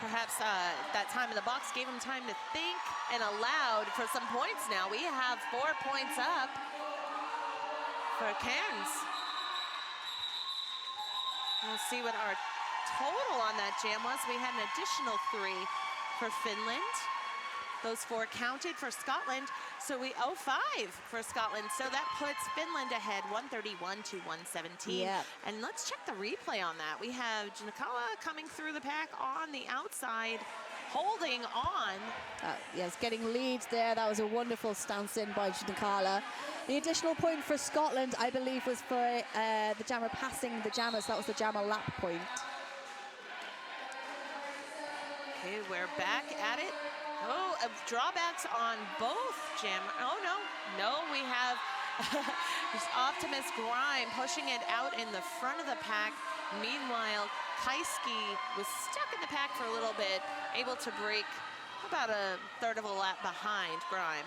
Perhaps that time in the box gave him time to think and allowed for some points now. We have 4 points up for Cairns. We'll see what our total on that jam was. We had an additional 3 for Finland. Those 4 counted for Scotland, so we 0-5 for Scotland. So that puts Finland ahead 131 to 117.
Yeah.
And let's check the replay on that. We have Junakala coming through the pack on the outside, holding on.
Yes, getting leads there. That was a wonderful stance in by Junakala. The additional point for Scotland, I believe, was for the jammer passing the jammers. That was the jammer lap point.
Okay, we're back at it. Oh, drawbacks on both jammer. Oh, no, we have Optimus Grime pushing it out in the front of the pack. Meanwhile, Kaiski was stuck in the pack for a little bit, able to break about a third of a lap behind Grime.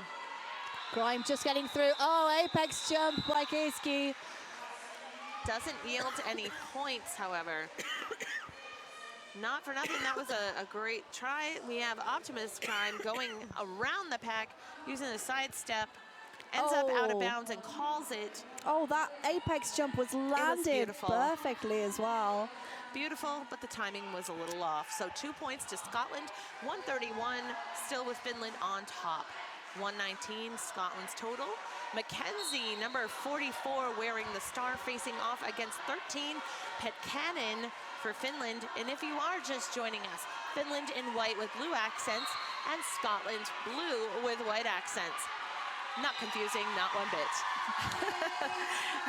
Grime just getting through. Oh, apex jump by Kaiski.
Doesn't yield any points, however. Not for nothing, that was a great try. We have Optimus Prime going around the pack, using a sidestep, ends up out of bounds and calls it.
Oh, that apex jump was landed perfectly as well.
Beautiful, but the timing was a little off. So 2 points to Scotland, 131, still with Finland on top. 119, Scotland's total. Mackenzie, number 44, wearing the star, facing off against 13, Petkanen for Finland. And if you are just joining us, Finland in white with blue accents and Scotland blue with white accents. Not confusing, not one bit.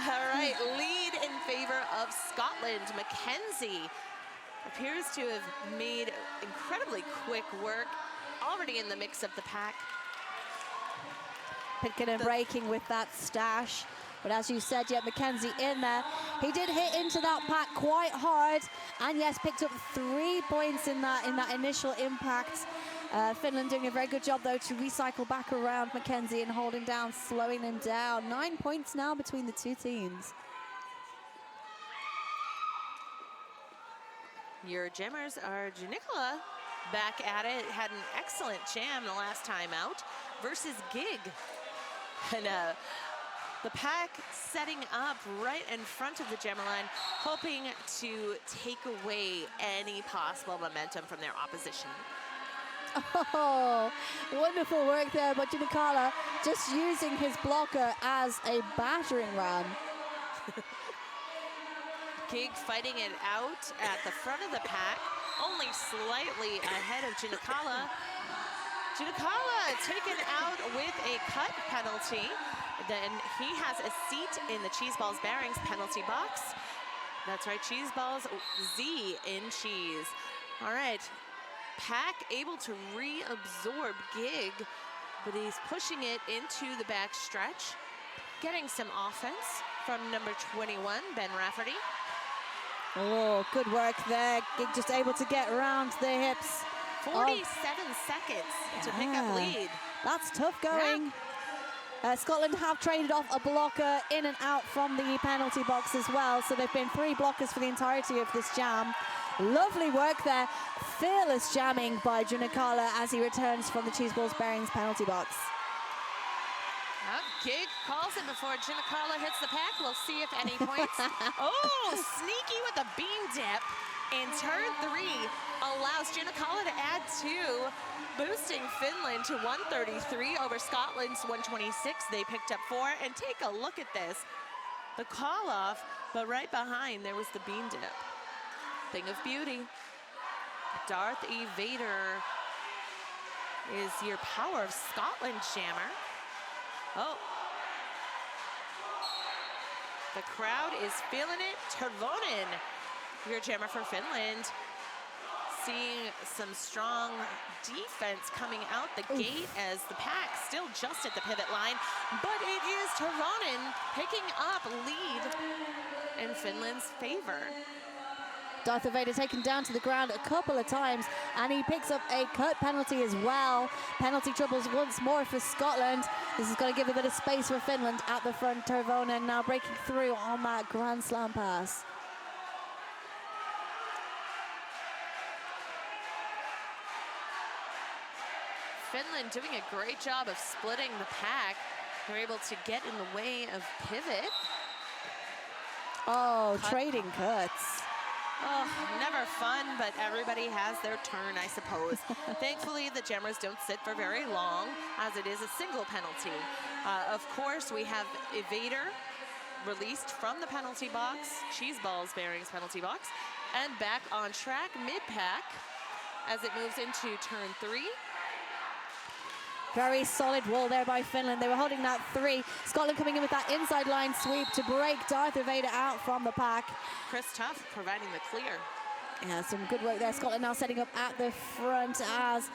All right, lead in favor of Scotland. Mackenzie appears to have made incredibly quick work, already in the mix of the pack.
Pitkin breaking with that stash. But as you said, yeah, Mackenzie in there. He did hit into that pack quite hard. And yes, picked up 3 points in that initial impact. Finland doing a very good job, though, to recycle back around Mackenzie and holding down, slowing him down. 9 points now between the two teams.
Your jammers are Janikala back at it. Had an excellent jam the last time out versus Gig. And the pack setting up right in front of the jammer line, hoping to take away any possible momentum from their opposition.
Oh, wonderful work there, but Janikala just using his blocker as a battering ram.
Gig fighting it out at the front of the pack, only slightly ahead of Janikala. Janikala taken out with a cut penalty. Then he has a seat in the Cheese Balls Bearings penalty box. That's right, Cheese Balls, Z in cheese. All right, pack able to reabsorb Gig, but he's pushing it into the back stretch, getting some offense from number 21, Ben Rafferty.
Oh, good work there. Gig just able to get around the hips.
47 seconds to pick up lead.
That's tough going. Yeah. Scotland have traded off a blocker in and out from the penalty box as well. So they've been 3 blockers for the entirety of this jam. Lovely work there. Fearless jamming by Janikala as he returns from the Cheese Balls Bearings penalty box.
Gig calls it before Janikala hits the pack. We'll see if any points. Oh, sneaky with a beam dip in turn 3 allows Janikala to add 2, boosting Finland to 133 over Scotland's 126. They picked up 4, and take a look at this. The call off, but right behind there was the beam dip. Thing of beauty. Darth E. Vader is your Power of Scotland jammer. Oh. The crowd is feeling it. Tervonen, your jammer for Finland. Seeing some strong defense coming out the gate as the pack still just at the pivot line. But it is Tervonen picking up lead in Finland's favor.
Darth Vader taken down to the ground a couple of times, and he picks up a cut penalty as well. Penalty troubles once more for Scotland. This is going to give a bit of space for Finland at the front. Tervonen now breaking through on that Grand Slam pass.
Finland doing a great job of splitting the pack. They're able to get in the way of pivot.
Oh, trading cuts.
Oh, never fun, but everybody has their turn, I suppose. Thankfully, the jammers don't sit for very long, as it is a single penalty. Of course, we have Evader released from the penalty box, Cheese Balls Bearings penalty box, and back on track mid-pack as it moves into turn 3.
Very solid wall there by Finland. They were holding that 3. Scotland coming in with that inside line sweep to break Darth Vader out from the pack.
Chris Tuff providing the clear.
Yeah, some good work there. Scotland now setting up at the front as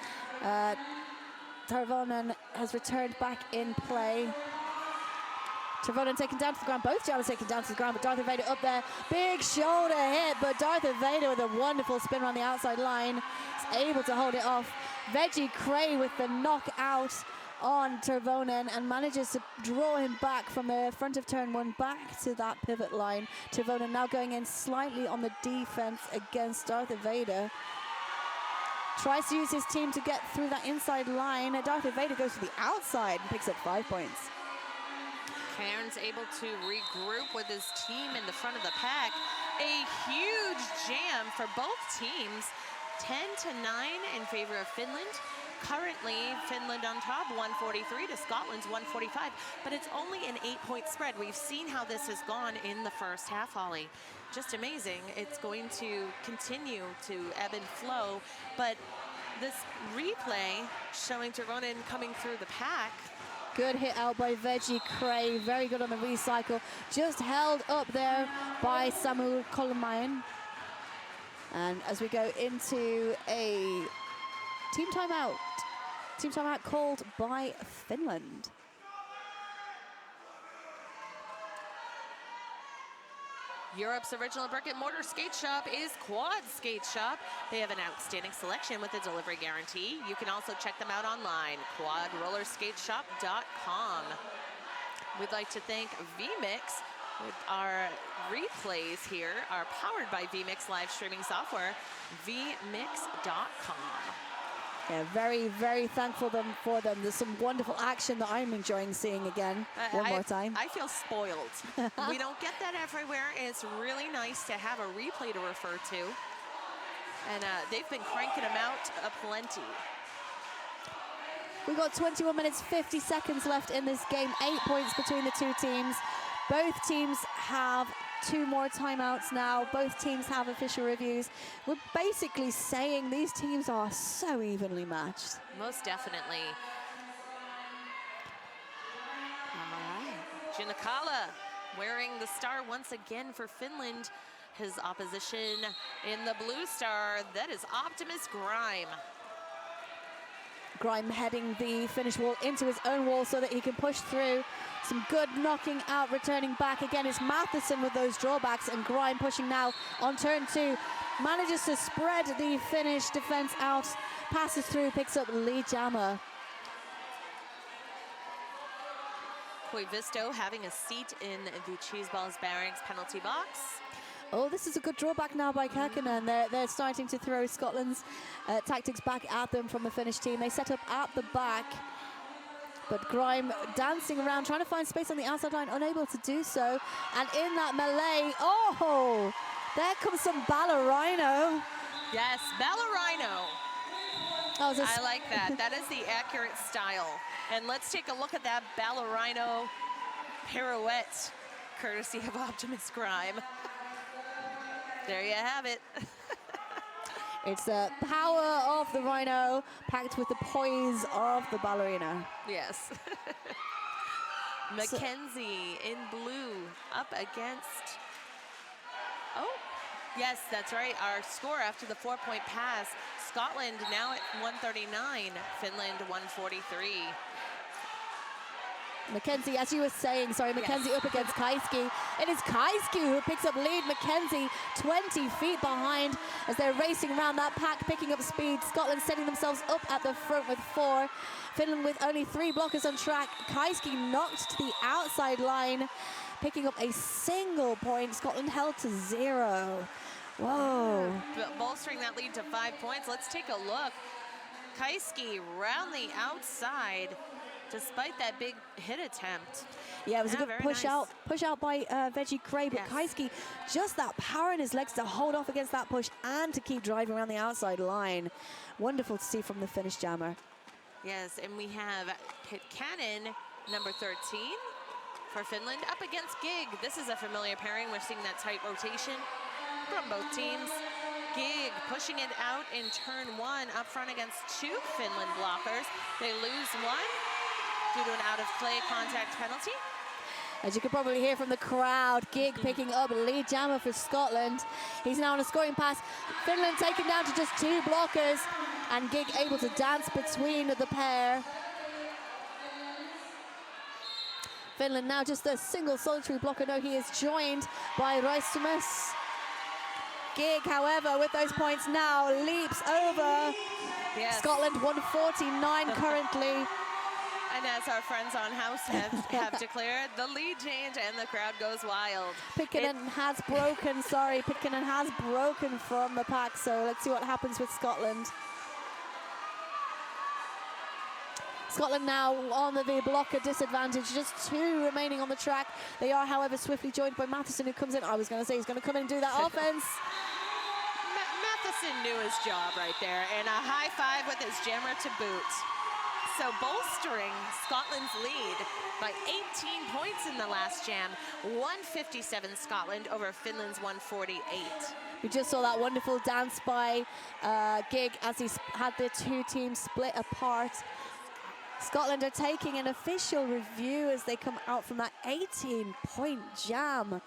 Tervonen has returned back in play. Tervonen taken down to the ground. Both jammers taken down to the ground, but Darth Vader up there. Big shoulder hit, but Darth Vader with a wonderful spin around the outside line is able to hold it off. Veggie Cray with the knockout on Tervonen and manages to draw him back from the front of turn 1 back to that pivot line. Tervonen now going in slightly on the defense against Darth Vader. Tries to use his team to get through that inside line. Darth Vader goes to the outside and picks up 5 points.
Cairns able to regroup with his team in the front of the pack. A huge jam for both teams. 10-9 in favor of Finland. Currently, Finland on top, 143 to Scotland's 145, but it's only an 8-point spread. We've seen how this has gone in the first half, Holly. Just amazing. It's going to continue to ebb and flow, but this replay showing Turunen coming through the pack.
Good hit out by Veggie Cray. Very good on the recycle. Just held up there by Samu Kolomayan. And as we go into a team timeout called by Finland.
Europe's original brick-and-mortar skate shop is Quad Skate Shop. They have an outstanding selection with a delivery guarantee. You can also check them out online, quadrollerskateshop.com. We'd like to thank vMix. Our replays here are powered by vMix live streaming software, vmix.com.
Yeah, very, very thankful for them. There's some wonderful action that I'm enjoying seeing again. One more time.
I feel spoiled. We don't get that everywhere, and it's really nice to have a replay to refer to. And they've been cranking them out aplenty.
We've got 21 minutes, 50 seconds left in this game. 8 points between the two teams. Both teams have 2 more timeouts now. Both teams have official reviews. We're basically saying these teams are so evenly matched.
Most definitely. All right. Gianakala wearing the star once again for Finland. His opposition in the blue star, that is Optimus Grime.
Grime heading the finish wall into his own wall so that he can push through. Some good knocking out, returning back. Again, it's Matheson with those drawbacks, and Grime pushing now on turn 2. Manages to spread the Finnish defense out, passes through, picks up Lee Jammer.
Koivisto having a seat in the Cheeseballs Barracks penalty box.
Oh, this is a good drawback now by Kirkinen. They're starting to throw Scotland's tactics back at them from the Finnish team. They set up at the back, but Grime dancing around, trying to find space on the outside line, unable to do so. And in that melee, oh, there comes some Ballerino.
Yes, Ballerino.
Oh,
I like that. That is the accurate style. And let's take a look at that Ballerino pirouette, courtesy of Optimus Grime. There you have it.
It's the power of the Rhino packed with the poise of the ballerina.
Yes. Mackenzie in blue up against... Oh, yes, that's right. Our score after the 4-point pass. Scotland now at 139, Finland 143.
Mackenzie, as you were saying, Mackenzie up against Kaiski. It is Kaiski who picks up lead. Mackenzie 20 feet behind as they're racing around that pack, picking up speed. Scotland setting themselves up at the front with 4. Finland with only 3 blockers on track. Kaiski knocked to the outside line, picking up a single point. Scotland held to 0. Whoa.
Bolstering that lead to 5 points. Let's take a look. Kaiski round the outside, despite that big hit attempt.
Yeah, it was a good push out by Veggie Cray, but Kaiski, just that power in his legs to hold off against that push and to keep driving around the outside line. Wonderful to see from the Finnish jammer.
Yes, and we have Pitkänen, number 13 for Finland, up against Gig. This is a familiar pairing. We're seeing that tight rotation from both teams. Gig pushing it out in turn 1 up front against 2 Finland blockers. They lose 1 due to an out-of-play contact penalty.
As you can probably hear from the crowd, Gig picking up lead jammer for Scotland. He's now on a scoring pass. Finland taken down to just 2 blockers, and Gig able to dance between the pair. Finland now just a single solitary blocker. No, he is joined by Reistumus. Gig, however, with those points now, leaps over. Yes. Scotland 149 currently.
And as our friends on house have declared, the lead change and the crowd goes wild.
Pitkänen has broken from the pack, so let's see what happens with Scotland. Scotland now on the blocker disadvantage, just 2 remaining on the track. They are, however, swiftly joined by Matheson, who comes in. I was going to say he's going to come in and do that offense.
Matheson knew his job right there, and a high five with his jammer to boot. So bolstering Scotland's lead by 18 points in the last jam. 157 Scotland over Finland's 148.
We just saw that wonderful dance by Gig as he had the two teams split apart. Scotland are taking an official review as they come out from that 18-point jam.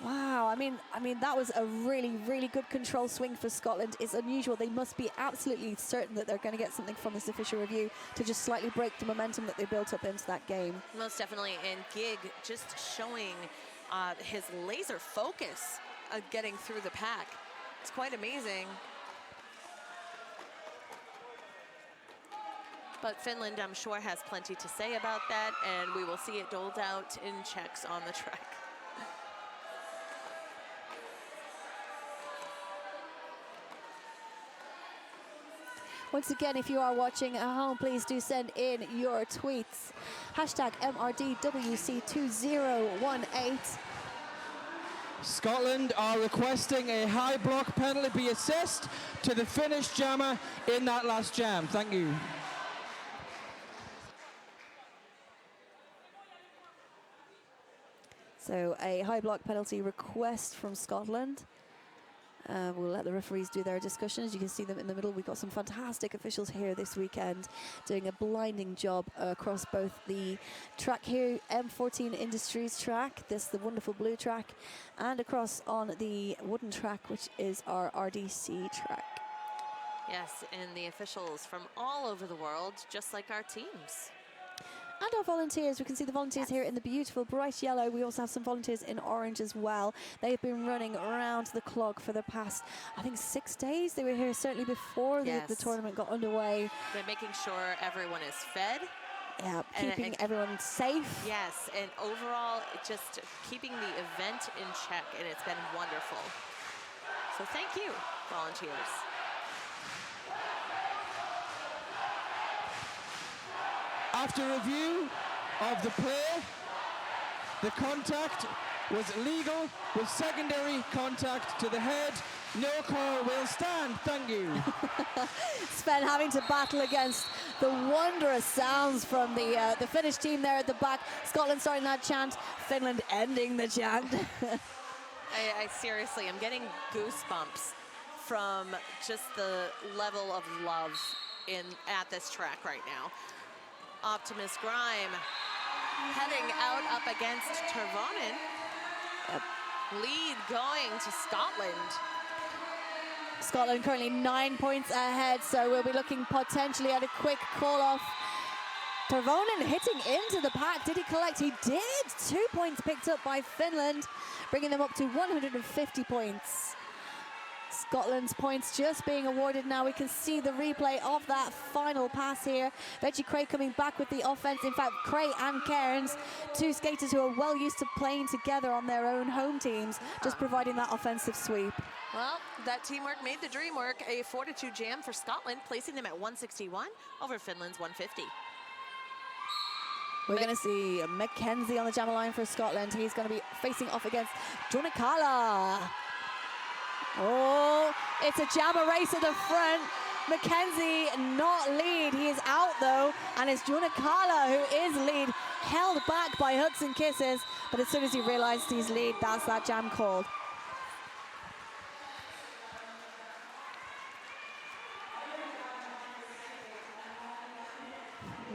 Wow, I mean, that was a really, really good control swing for Scotland. It's unusual. They must be absolutely certain that they're going to get something from this official review to just slightly break the momentum that they built up into that game.
Most definitely, and Gig just showing his laser focus of getting through the pack. It's quite amazing. But Finland, I'm sure, has plenty to say about that, and we will see it doled out in checks on the track.
Once again, if you are watching at home, please do send in your tweets. Hashtag MRDWC2018.
Scotland are requesting a high block penalty be assessed to the Finnish jammer in that last jam. Thank you.
So a high block penalty request from Scotland. We'll let the referees do their discussion. As you can see them in the middle, we've got some fantastic officials here this weekend doing a blinding job across both the track here, M14 Industries track, the wonderful blue track, and across on the wooden track, which is our RDC track.
Yes, and the officials from all over the world, just like our teams.
And our volunteers, we can see the volunteers here in the beautiful bright yellow. We also have some volunteers in orange as well. They've been running around the clock for the past, I think, 6 days. They were here certainly before the tournament got underway.
They're making sure everyone is fed.
Yeah, keeping everyone safe.
Yes, and overall, just keeping the event in check, and it's been wonderful. So thank you, volunteers.
After review of the play, the contact was legal with secondary contact to the head. No call will stand. Thank you.
Sven having to battle against the wondrous sounds from the Finnish team there at the back. Scotland starting that chant, Finland ending the chant.
I seriously, I'm getting goosebumps from just the level of love at this track right now. Optimus Grime heading out up against Tervonen. Lead going to Scotland.
Scotland currently 9 points ahead, so we'll be looking potentially at a quick call-off. Tervonen hitting into the pack. Did he collect? He did. 2 points picked up by Finland, bringing them up to 150 points. Scotland's points just being awarded now. We can see the replay of that final pass here. Veggie Cray coming back with the offense. In fact, Cray and Cairns, two skaters who are well used to playing together on their own home teams, just providing that offensive sweep.
Well, that teamwork made the dream work. A 4-2 jam for Scotland, placing them at 161 over Finland's 150.
We're going to see Mackenzie on the jammer line for Scotland. He's going to be facing off against Junikala. Oh, it's a jammer race at the front. Mackenzie not lead. He is out though, and it's Junikala who is lead, held back by hugs and kisses. But as soon as he realized he's lead, that's that jam called.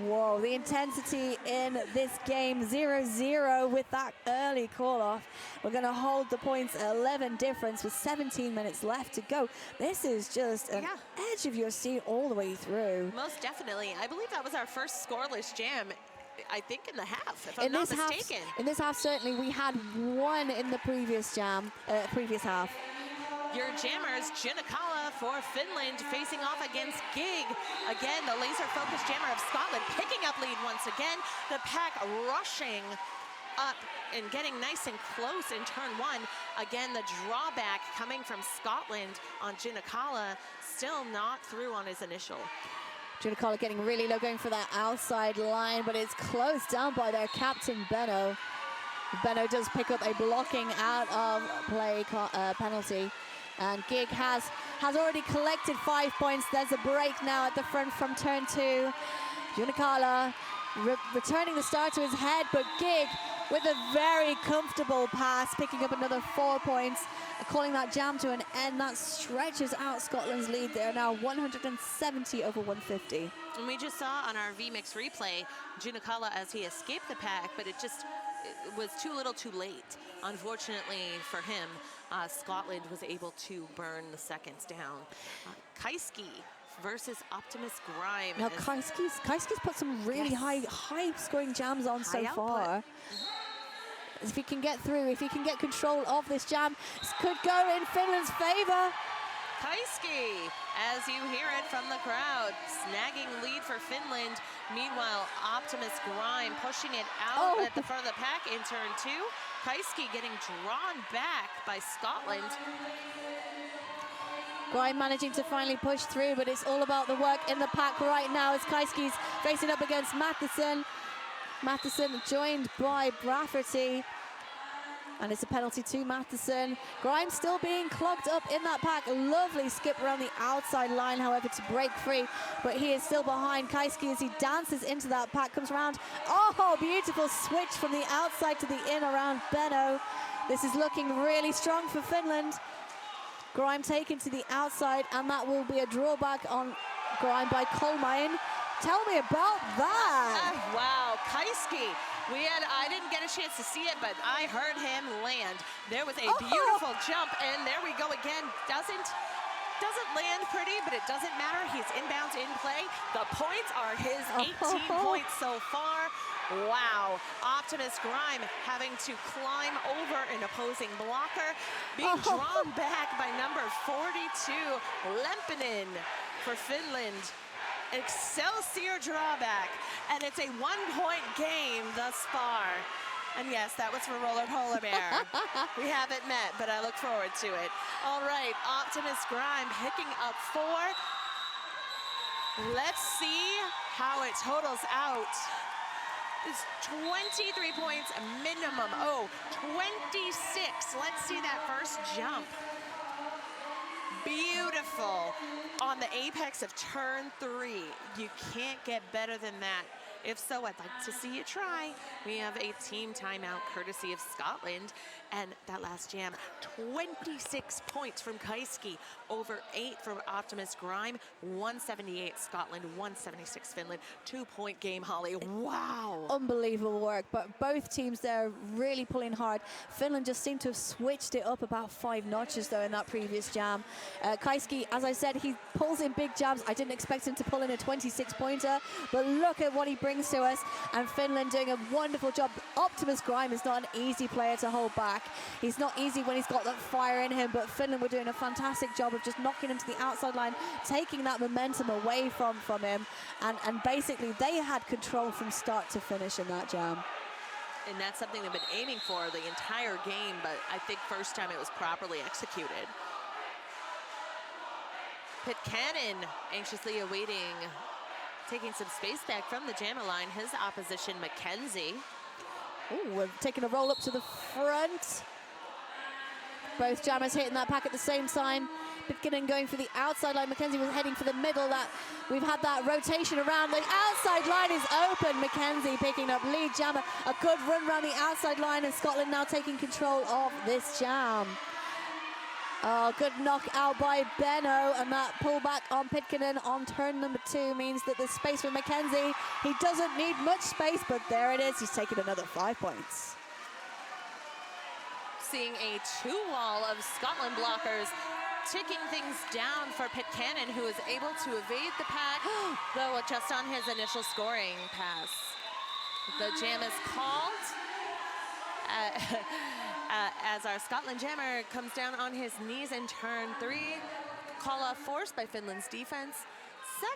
Whoa, the intensity in this game, 0-0 with that early call-off. We're going to hold the points 11 difference with 17 minutes left to go. This is just an edge of your seat all the way through.
Most definitely. I believe that was our first scoreless jam, I think, in the half, if I'm not mistaken.
In this half, certainly, we had one in the previous half.
Your jammers, Junikala for Finland, facing off against Gig. Again, the laser-focused jammer of Scotland picking up lead once again. The pack rushing up and getting nice and close in turn one. Again, the drawback coming from Scotland on Junikala, still not through on his initial.
Junikala getting really low, going for that outside line, but it's closed down by their captain, Benno. Benno does pick up a blocking out of play penalty. And Gig has already collected 5 points. There's a break now at the front from turn 2. Junakala returning the start to his head, but Gig with a very comfortable pass, picking up another 4 points, calling that jam to an end. That stretches out Scotland's lead. They are now 170 over 150.
And we just saw on our VMix replay, Junakala as he escaped the pack, but it was too little too late. Unfortunately for him, Scotland was able to burn the seconds down. Kaiski versus Optimus Grime.
Now Kaiski's put some really high scoring jams on so far. If he can get through, if he can get control of this jam, this could go in Finland's favor.
Kaiski, as you hear it from the crowd, snagging lead for Finland. Meanwhile, Optimus Grime pushing it out at the front of the pack in turn 2. Kaiski getting drawn back by Scotland.
Grime managing to finally push through, but it's all about the work in the pack right now as Kaiski's facing up against Matheson. Matheson joined by Rafferty. And it's a penalty to Matheson. Grime still being clogged up in that pack. A lovely skip around the outside line, however, to break free. But he is still behind Kaiski as he dances into that pack, comes around. Oh, beautiful switch from the outside to the in around Benno. This is looking really strong for Finland. Grime taken to the outside, and that will be a drawback on Grime by Kolmain. Tell me about that.
Wow, Kaiski. I didn't get a chance to see it, but I heard him land. There was a beautiful jump, and there we go again. Doesn't land pretty, but it doesn't matter. He's inbounds in play. The points are his 18 points so far. Wow, Optimus Grime having to climb over an opposing blocker, being drawn back by number 42, Lempinen for Finland. Excelsior drawback, and it's a 1-point game thus far. And yes, that was for Roller Polar Bear. We haven't met, but I look forward to it. All right, Optimus Grime picking up 4. Let's see how it totals out. It's 23 points minimum. 26. Let's see that first jump. Beautiful on the apex of turn 3. You can't get better than that. If so, I'd like to see you try. We have a team timeout courtesy of Scotland. And that last jam, 26 points from Kaiski, over 8 from Optimus Grime, 178 Scotland, 176 Finland. 2-point game, Holly. Wow.
Unbelievable work, but both teams there really pulling hard. Finland just seemed to have switched it up about 5 notches though in that previous jam. Kaiski, as I said, he pulls in big jams. I didn't expect him to pull in a 26-pointer, but look at what he brings to us, and Finland doing a wonderful job. Optimus Grime is not an easy player to hold back. He's not easy when he's got that fire in him, but Finland were doing a fantastic job of just knocking him to the outside line, taking that momentum away from him, and basically they had control from start to finish in that jam.
And that's something they've been aiming for the entire game, but I think first time it was properly executed. Pitcairn anxiously awaiting, taking some space back from the jammer line. His opposition, Mackenzie.
Ooh, we're taking a roll up to the front. Both jammers hitting that pack at the same time. Pitcairn going for the outside line. Mackenzie was heading for the middle. We've had that rotation around. The outside line is open. Mackenzie picking up lead jammer. A good run around the outside line, and Scotland now taking control of this jam. Oh, good knockout by Benno, and that pullback on Pitcairn on turn number 2 means that there's space for Mackenzie. He doesn't need much space, but there it is. He's taken another 5 points.
Seeing a 2-wall of Scotland blockers, ticking things down for Pitcairn, who is able to evade the pack, though just on his initial scoring pass. The jam is called. As our Scotland jammer comes down on his knees in turn 3. Call off forced by Finland's defense.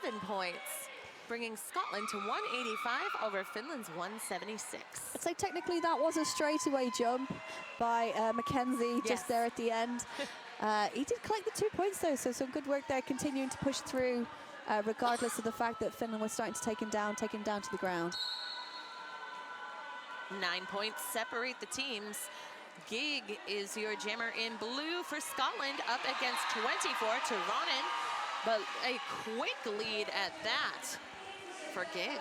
7 points, bringing Scotland to 185 over Finland's 176.
I'd say technically that was a straightaway jump by Mackenzie just there at the end. He did collect the 2 points though, so some good work there, continuing to push through regardless of the fact that Finland was starting to take him down to the ground.
9 points separate the teams. Gig is your jammer in blue for Scotland, up against 24 Tyrone, but a quick lead at that for Gig.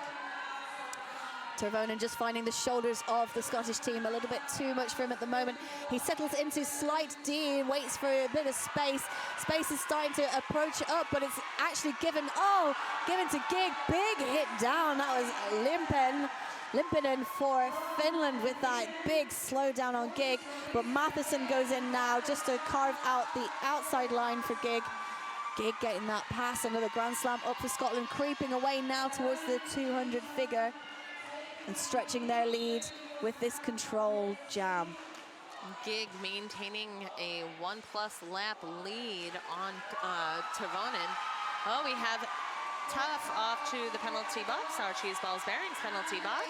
Tervonen just finding the shoulders of the Scottish team a little bit too much for him at the moment. He settles into slight D and waits for a bit of space. Space is starting to approach up, but it's actually given to Gig. Big hit down. That was Limpinen for Finland with that big slowdown on Gig. But Matheson goes in now just to carve out the outside line for Gig. Gig getting that pass, another Grand Slam up for Scotland, creeping away now towards the 200 figure and stretching their lead with this controlled jam.
Gig maintaining a 1+ lap lead on Tervonen. Oh, we have Tough off to the penalty box, our Cheese Balls Bearings penalty box.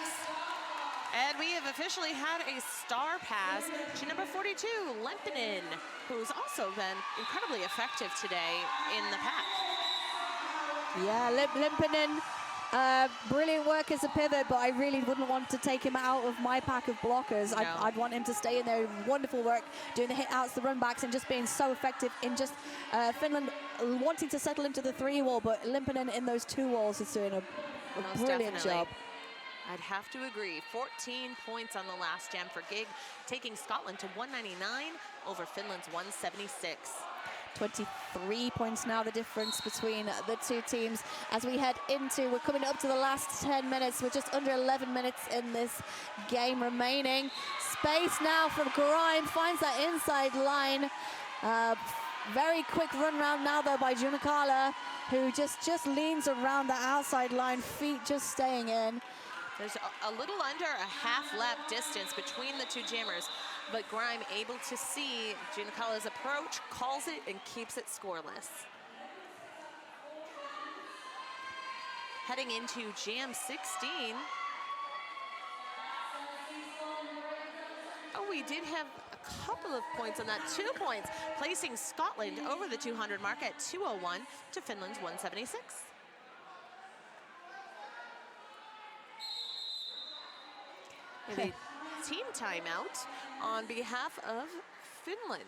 And we have officially had a star pass to number 42, Limpinen, who's also been incredibly effective today in the pack.
Yeah, Limpinen, brilliant work as a pivot, but I really wouldn't want to take him out of my pack of blockers.
No.
I'd want him to stay in there. Wonderful work, doing the hit outs, the run backs, and just being so effective in just Finland wanting to settle into the 3-wall, but Limpinen in those 2 walls is doing a brilliant job.
I'd have to agree. 14 points on the last jam for Gig, taking Scotland to 199 over Finland's 176.
23 points now, the difference between the two teams. As we head into, we're coming up to the last 10 minutes. We're just under 11 minutes in this game remaining. Space now from Grime, finds that inside line. Very quick run round now though by Junakala, who just leans around the outside line, feet just staying in.
There's a little under a half-lap distance between the two jammers, but Grime able to see Junakala's approach, calls it, and keeps it scoreless. Heading into Jam 16. Oh, we did have a couple of points on that. 2 points, placing Scotland over the 200 mark at 201 to Finland's 176. A team timeout on behalf of Finland.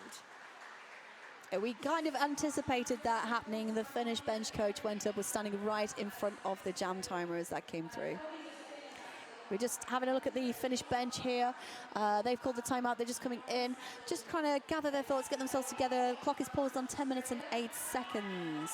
We kind of anticipated that happening. The Finnish bench coach went up, was standing right in front of the jam timer as that came through. We're just having a look at the Finnish bench here. They've called the timeout. They're just coming in, just trying to gather their thoughts, get themselves together. Clock is paused on 10 minutes and 8 seconds.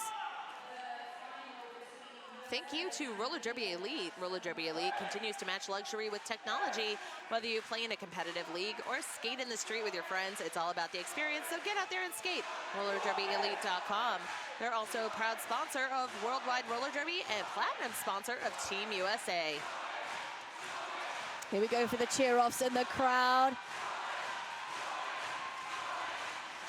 Thank you to Roller Derby Elite. Roller Derby Elite continues to match luxury with technology. Whether you play in a competitive league or skate in the street with your friends, it's all about the experience, so get out there and skate. RollerDerbyElite.com. They're also a proud sponsor of Worldwide Roller Derby and platinum sponsor of Team USA.
Here we go for the cheer-offs in the crowd.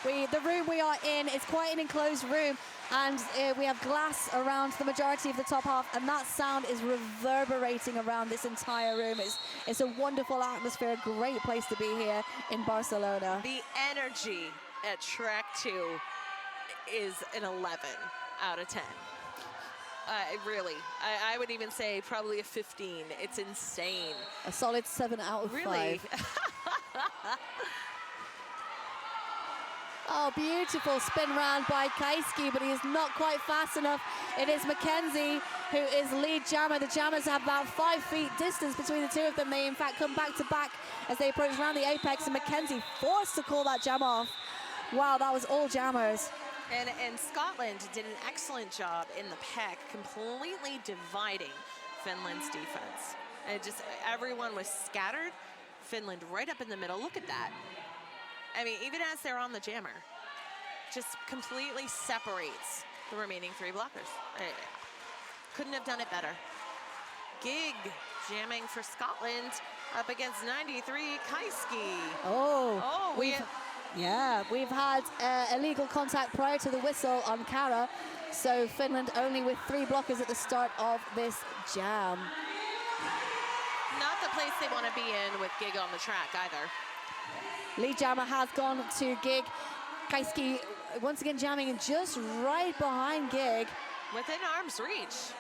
The room we are in is quite an enclosed room, and we have glass around the majority of the top half, and that sound is reverberating around this entire room. It's a wonderful atmosphere, a great place to be here in Barcelona.
The energy at track 2 is an 11 out of 10. Really, I would even say probably a 15. It's insane.
A solid 7 out of 5.
Really?
Oh, beautiful spin round by Kaiski, but he is not quite fast enough. It is Mackenzie who is lead jammer. The jammers have about 5 feet distance between the two of them. They, in fact, come back to back as they approach around the apex, and Mackenzie forced to call that jam off. Wow, that was all jammers.
And Scotland did an excellent job in the pack, completely dividing Finland's defense. And just everyone was scattered. Finland right up in the middle. Look at that. I mean, even as they're on the jammer, just completely separates the remaining 3 blockers. Couldn't have done it better. Gig jamming for Scotland up against 93 Kaiski.
Oh, we've had illegal contact prior to the whistle on Kara, so Finland only with 3 blockers at the start of this jam.
Not the place they want to be in with Gig on the track either.
Lead jammer has gone to Gig. Kaiski once again jamming just right behind Gig.
Within arm's reach.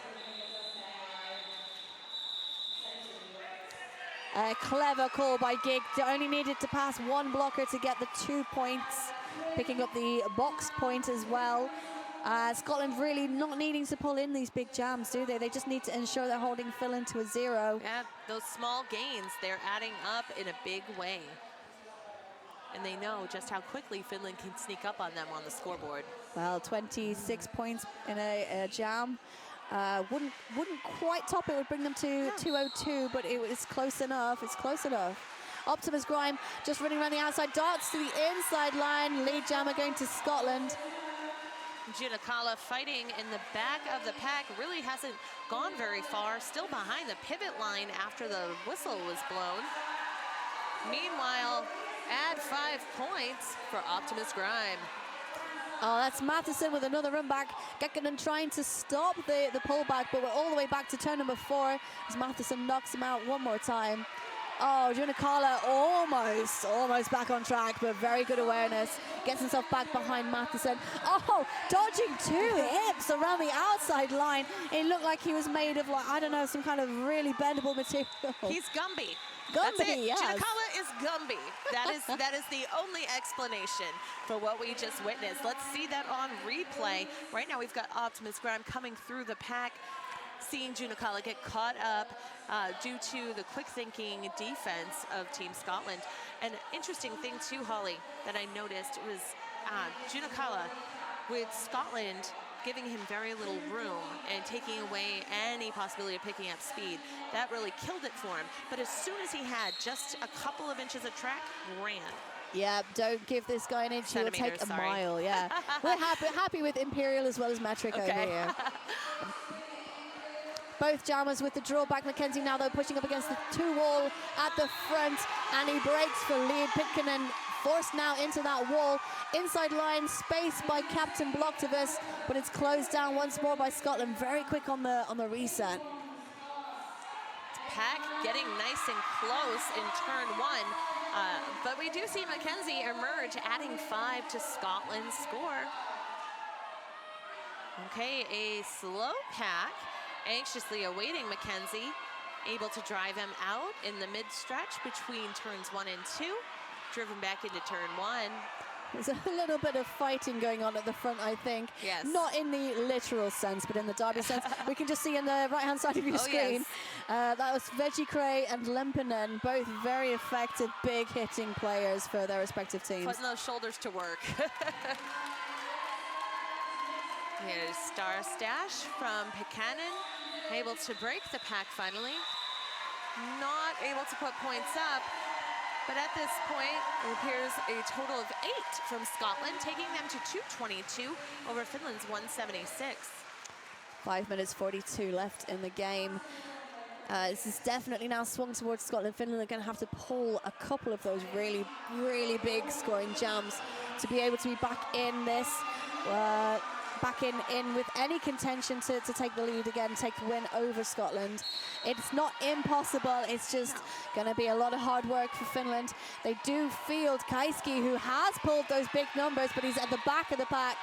A clever call by Gig. They only needed to pass one blocker to get the 2 points, picking up the boxed point as well. Scotland really not needing to pull in these big jams, do they? They just need to ensure they're holding Finland to a 0.
Yeah, those small gains, they're adding up in a big way. And they know just how quickly Finland can sneak up on them on the scoreboard.
Well, 26 points in a jam. Wouldn't quite top it, would bring them to 202, but it was close enough. It's close enough. Optimus Grime just running around the outside, darts to the inside line. Lead jammer going to Scotland.
Junakala fighting in the back of the pack, really hasn't gone very far, still behind the pivot line after the whistle was blown. Meanwhile, add 5 points for Optimus Grime.
Oh, that's Matheson with another run back. Gekkonen trying to stop the pullback, but we're all the way back to turn number 4 as Matheson knocks him out one more time. Oh, Junakala almost back on track, but very good awareness. Gets himself back behind Matheson. Oh, dodging 2 hips around the outside line. It looked like he was made of, like, I don't know, some kind of really bendable material.
He's Gumby.
Gumby,
That's it.
yes.
Junakala is Gumby. That is the only explanation for what we just witnessed. Let's see that on replay. Right now we've got Optimus Grime coming through the pack, seeing Junakala get caught up due to the quick-thinking defense of Team Scotland. An interesting thing too, Holly, that I noticed was Junakala with Scotland giving him very little room and taking away any possibility of picking up speed. That really killed it for him. But as soon as he had just a couple of inches of track, ran.
Yeah, don't give this guy an inch, he'll take a mile, yeah. We're happy with Imperial as well as Metric over here. Both jammers with the drawback. Mackenzie now, though, pushing up against the 2-wall at the front, and he breaks for lead. Pitkanen forced now into that wall. Inside line, space by Captain Bloktivus, but it's closed down once more by Scotland. Very quick on the reset.
Pack getting nice and close in turn 1, but we do see Mackenzie emerge, adding 5 to Scotland's score. Okay, a slow pack, anxiously awaiting Mackenzie, able to drive him out in the mid-stretch between turns 1 and 2, driven back into turn 1.
There's a little bit of fighting going on at the front, I think.
Yes.
Not in the literal sense, but in the derby sense. We can just see on the right-hand side of your screen. Yes. That was Veggie Cray and Lempinen, both very effective, big-hitting players for their respective teams.
Putting those shoulders to work. Here's Star Stash from Pikanen, able to break the pack finally. Not able to put points up. But at this point, it appears a total of 8 from Scotland, taking them to 222 over Finland's 176.
5 minutes 42 left in the game. This is definitely now swung towards Scotland. Finland are going to have to pull a couple of those really, really big scoring jams to be able to be back in this. Back in with any contention to take the lead again, take the win over Scotland. It's not impossible, it's just going to be a lot of hard work for Finland. They do field Kaiski, who has pulled those big numbers, but he's at the back of the pack,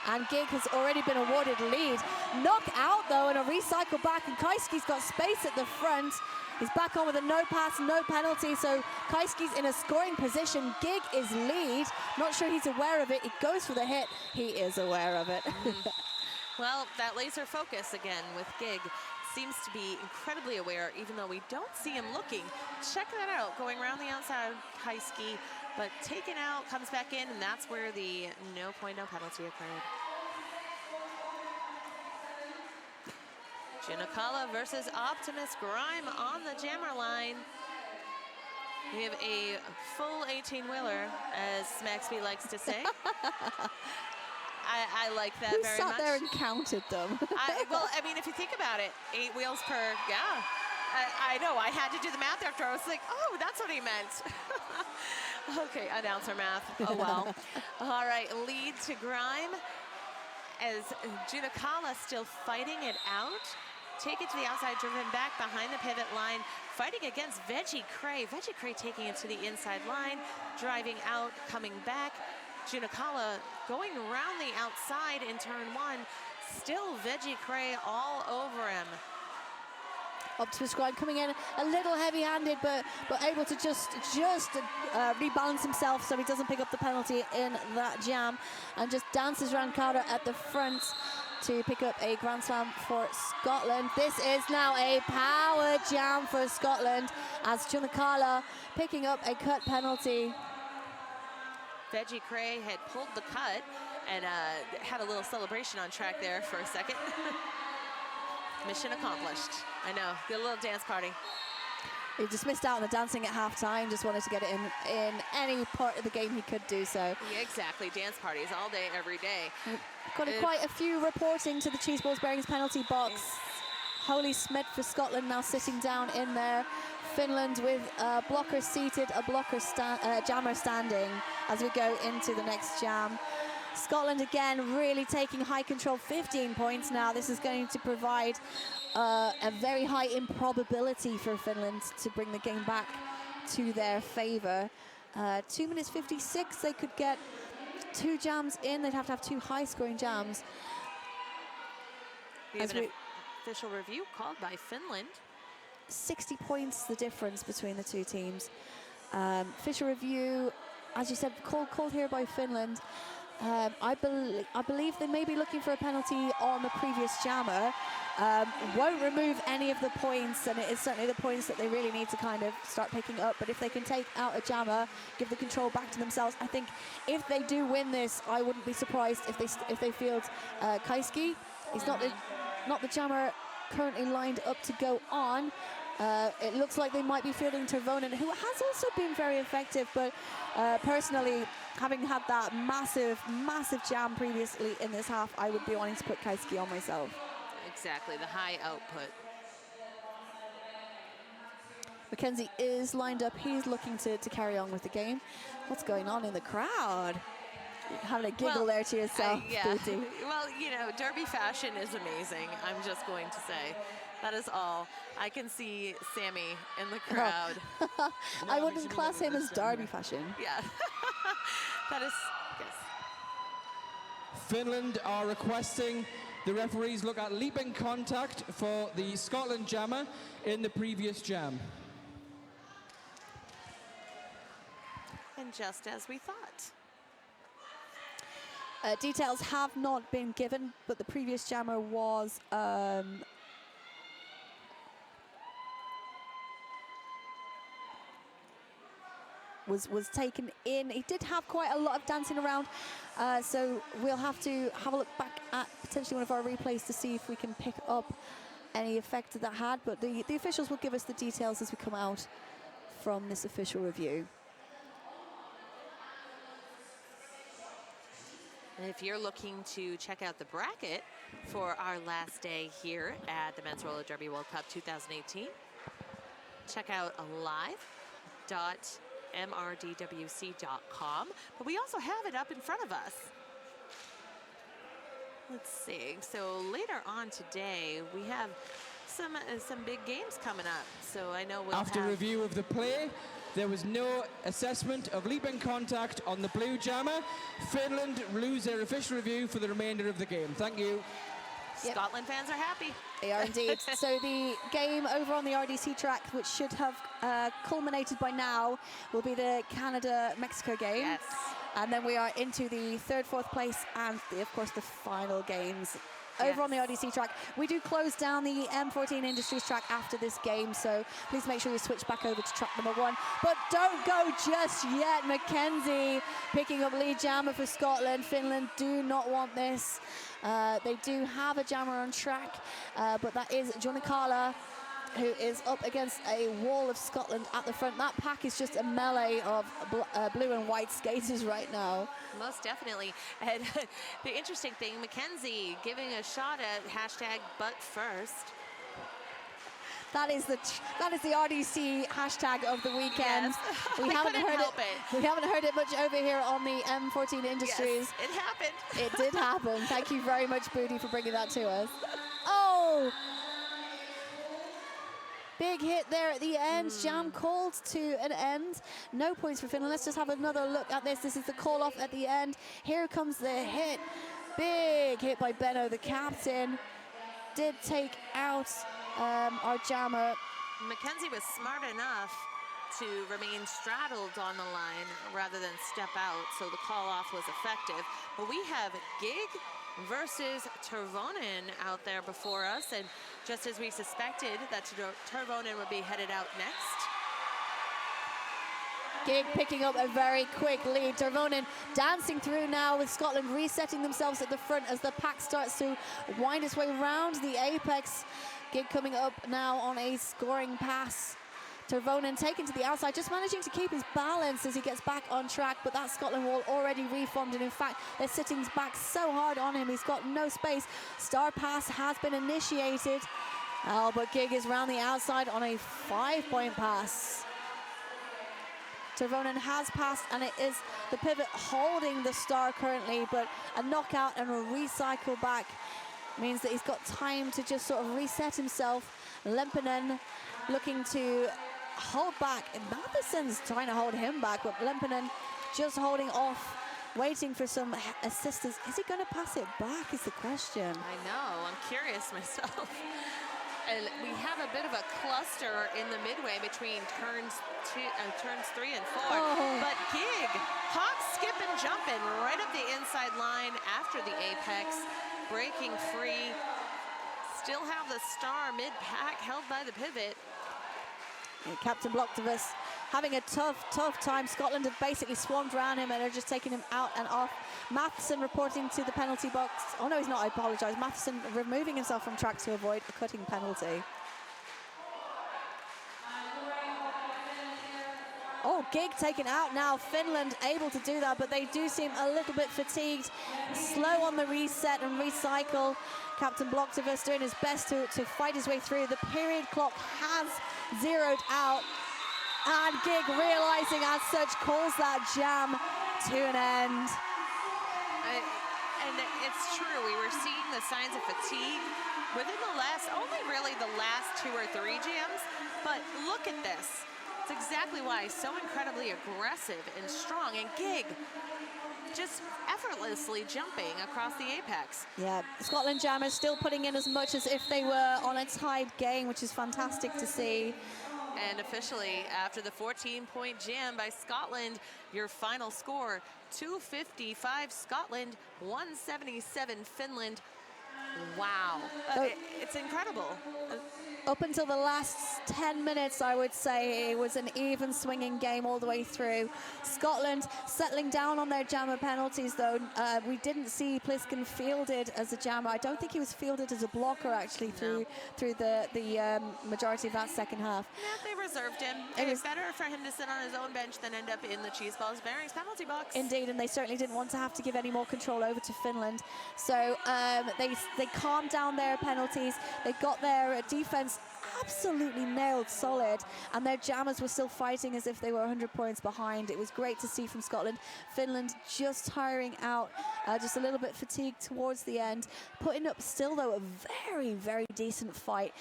and Gig has already been awarded lead. Knock out, though, and a recycle back, and Kaiski's got space at the front. He's back on with a no pass, no penalty, so Kaiski's in a scoring position. Gig is lead. Not sure he's aware of it. He goes for the hit. He is aware of it.
Well, that laser focus again with Gig seems to be incredibly aware, even though we don't see him looking. Check that out, going around the outside, Kaiski, but taken out, comes back in, and that's where the no point, no penalty occurred. Junakala versus Optimus Grime on the jammer line. We have a full 18-wheeler, as Smacksby likes to say. I like that very much.
Who sat there and counted them?
Well, I mean, if you think about it, 8 wheels per, yeah. I know, I had to do the math after. I was like, oh, that's what he meant. Okay, announcer math, oh well. All right, lead to Grime as Junakala still fighting it out. Take it to the outside, driven back behind the pivot line, fighting against Veggie Cray. Veggie Cray taking it to the inside line, driving out, coming back. Junakala going around the outside in turn 1. Still Veggie Cray all over him.
Optimus Prime coming in a little heavy-handed, but able to just rebalance himself so he doesn't pick up the penalty in that jam, and just dances around Carter at the front to pick up a Grand Slam for Scotland. This is now a power jam for Scotland as Junakala picking up a cut penalty.
Veggie Cray had pulled the cut and had a little celebration on track there for a second. Mission accomplished. I know, good little dance party.
He just missed out on the dancing at halftime, just wanted to get it in any part of the game he could do so.
Yeah, exactly, dance parties all day, every day.
Got quite a few reporting to the Cheese Balls Bearings penalty box. Holy Smith for Scotland now sitting down in there. Finland with a blocker seated, a blocker jammer standing as we go into the next jam. Scotland again really taking high control, 15 points now. This is going to provide a very high improbability for Finland to bring the game back to their favor. 2 minutes 56, they could get 2 jams in. They'd have to have 2 high-scoring jams.
We have an official review called by Finland.
60 points the difference between the two teams. Official review, as you said, called here by Finland. I believe they may be looking for a penalty on the previous jammer. Won't remove any of the points, and it is certainly the points that they really need to kind of start picking up. But if they can take out a jammer, give the control back to themselves, I think if they do win this, I wouldn't be surprised if they field Kaiski. He's not the jammer currently lined up to go on. It looks like they might be fielding Tervonen, who has also been very effective, but personally, having had that massive jam previously in this half, I would be wanting to put Kaiski on myself.
Exactly, the high output.
Mackenzie is lined up. He's looking to carry on with the game. What's going on in the crowd? Having a giggle there to yourself,
yeah.
Booty.
Well, you know, Derby fashion is amazing. I'm just going to say. That is all. I can see Sammy in the crowd.
Oh. I wouldn't class him as Derby fashion.
Yeah. That is, yes.
Finland are requesting the referees look at leaping contact for the Scotland jammer in the previous jam.
And just as we thought.
Details have not been given, but the previous jammer was was taken in. He did have quite a lot of dancing around, so we'll have to have a look back at potentially one of our replays to see if we can pick up any effect that had, but the officials will give us the details as we come out from this official review.
And if you're looking to check out the bracket for our last day here at the Men's Roller Derby World Cup 2018, check out live.mrdwc.com. But we also have it up in front of us. Let's see. So later on today, we have some big games coming up. So I know we'll
After review of the play, there was no assessment of leaping contact on the blue jammer. Finland lose their official review for the remainder of the game. Thank you.
Scotland fans are happy.
They are indeed. So the game over on the RDC track, which should have culminated by now, will be the Canada-Mexico game.
Yes.
And then we are into the 3rd, 4th place and, of course, the final games. Over on the RDC track. We do close down the M14 Industries track after this game, so please make sure you switch back over to track number 1. But don't go just yet. Mackenzie picking up lead jammer for Scotland. Finland do not want this. They do have a jammer on track, but that is Junakala, who is up against a wall of Scotland at the front. That pack is just a melee of blue and white skaters right now.
Most definitely. And the interesting thing, Mackenzie giving a shot at hashtag butt first.
That is the RDC hashtag of the weekend.
Yes.
We haven't heard
help it.
We haven't heard it much over here on the M14 Industries.
Yes, it happened.
It did happen. Thank you very much, Booty, for bringing that to us. Oh! Big hit there at the end. Jam called to an end. No points for Finland. Let's just have another look at this. This is the call off at the end. Here comes the hit. Big hit by Benno, the captain. Did take out our jammer.
Mackenzie was smart enough to remain straddled on the line rather than step out, so the call off was effective. But we have Gig versus Tervonen out there before us, and just as we suspected that Tervonen would be headed out next.
Gig picking up a very quick lead. Tervonen dancing through now with Scotland resetting themselves at the front as the pack starts to wind its way around the apex. Gig coming up now on a scoring pass. Tervonen taken to the outside, just managing to keep his balance as he gets back on track, but that Scotland wall already reformed, and in fact, they're sitting back so hard on him, he's got no space. Star pass has been initiated. Oh, but Gig is round the outside on a 5-point pass. Tervonen has passed, and it is the pivot holding the star currently, but a knockout and a recycle back means that he's got time to just sort of reset himself. Lempinen looking to hold back, and Matheson's trying to hold him back, but Lempinen just holding off, waiting for some assistance. Is he going to pass it back is the question.
I know, I'm curious myself. And we have a bit of a cluster in the midway between turns 3 and 4.
Oh.
But Gig, hop, skip, and jumping right up the inside line after the apex, breaking free. Still have the star mid-pack held by the pivot.
Yeah, Captain Blocktivus having a tough time. Scotland have basically swarmed around him and are just taking him out and off. Matheson reporting to the penalty box. Oh no, he's not, I apologize. Matheson removing himself from track to avoid a cutting penalty. Oh, Gig taken out now. Finland able to do that, but they do seem a little bit fatigued. Slow on the reset and recycle. Captain Blocktivus doing his best to fight his way through. The period clock has zeroed out, and Gig, realizing as such, calls that jam to an end.
And it's true, we were seeing the signs of fatigue within only really the last 2 or 3 jams, but look at this. It's exactly why he's so incredibly aggressive and strong, and Gig just effortlessly jumping across the apex.
Yeah, Scotland jammers still putting in as much as if they were on a tied game, which is fantastic to see.
And officially, after the 14-point jam by Scotland, your final score, 255 Scotland, 177 Finland. Wow, it's incredible.
Up until the last 10 minutes, I would say it was an even swinging game all the way through. Scotland settling down on their jammer penalties, though. We didn't see Pliskin fielded as a jammer. I don't think he was fielded as a blocker, actually, through the majority of that second half.
Yeah, they reserved him. It was better for him to sit on his own bench than end up in the Cheese Balls Bearings penalty box.
Indeed, and they certainly didn't want to have to give any more control over to Finland. So they calmed down their penalties. They got their defense absolutely nailed solid, and their jammers were still fighting as if they were 100 points behind. It was great to see from Scotland. Finland just tiring out, just a little bit fatigued towards the end, putting up still though a very, very decent fight.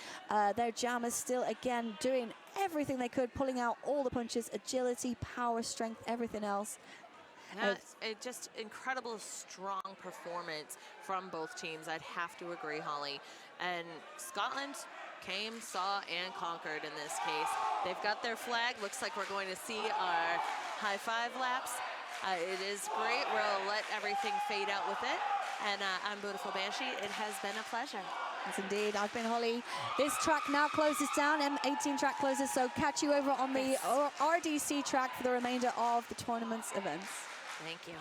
Their jammers still again doing everything they could, pulling out all the punches, agility, power, strength, everything else.
Yeah, just incredible strong performance from both teams, I'd have to agree, Holly. And Scotland came, saw, and conquered in this case. They've got their flag. Looks like we're going to see our high five laps. It is great. We'll let everything fade out with it. And I'm Beautiful Banshee. It has been a pleasure.
Yes, indeed. I've been Holly. This track now closes down. M18 track closes, so catch you over on the RDC track for the remainder of the tournament's events.
Thank you.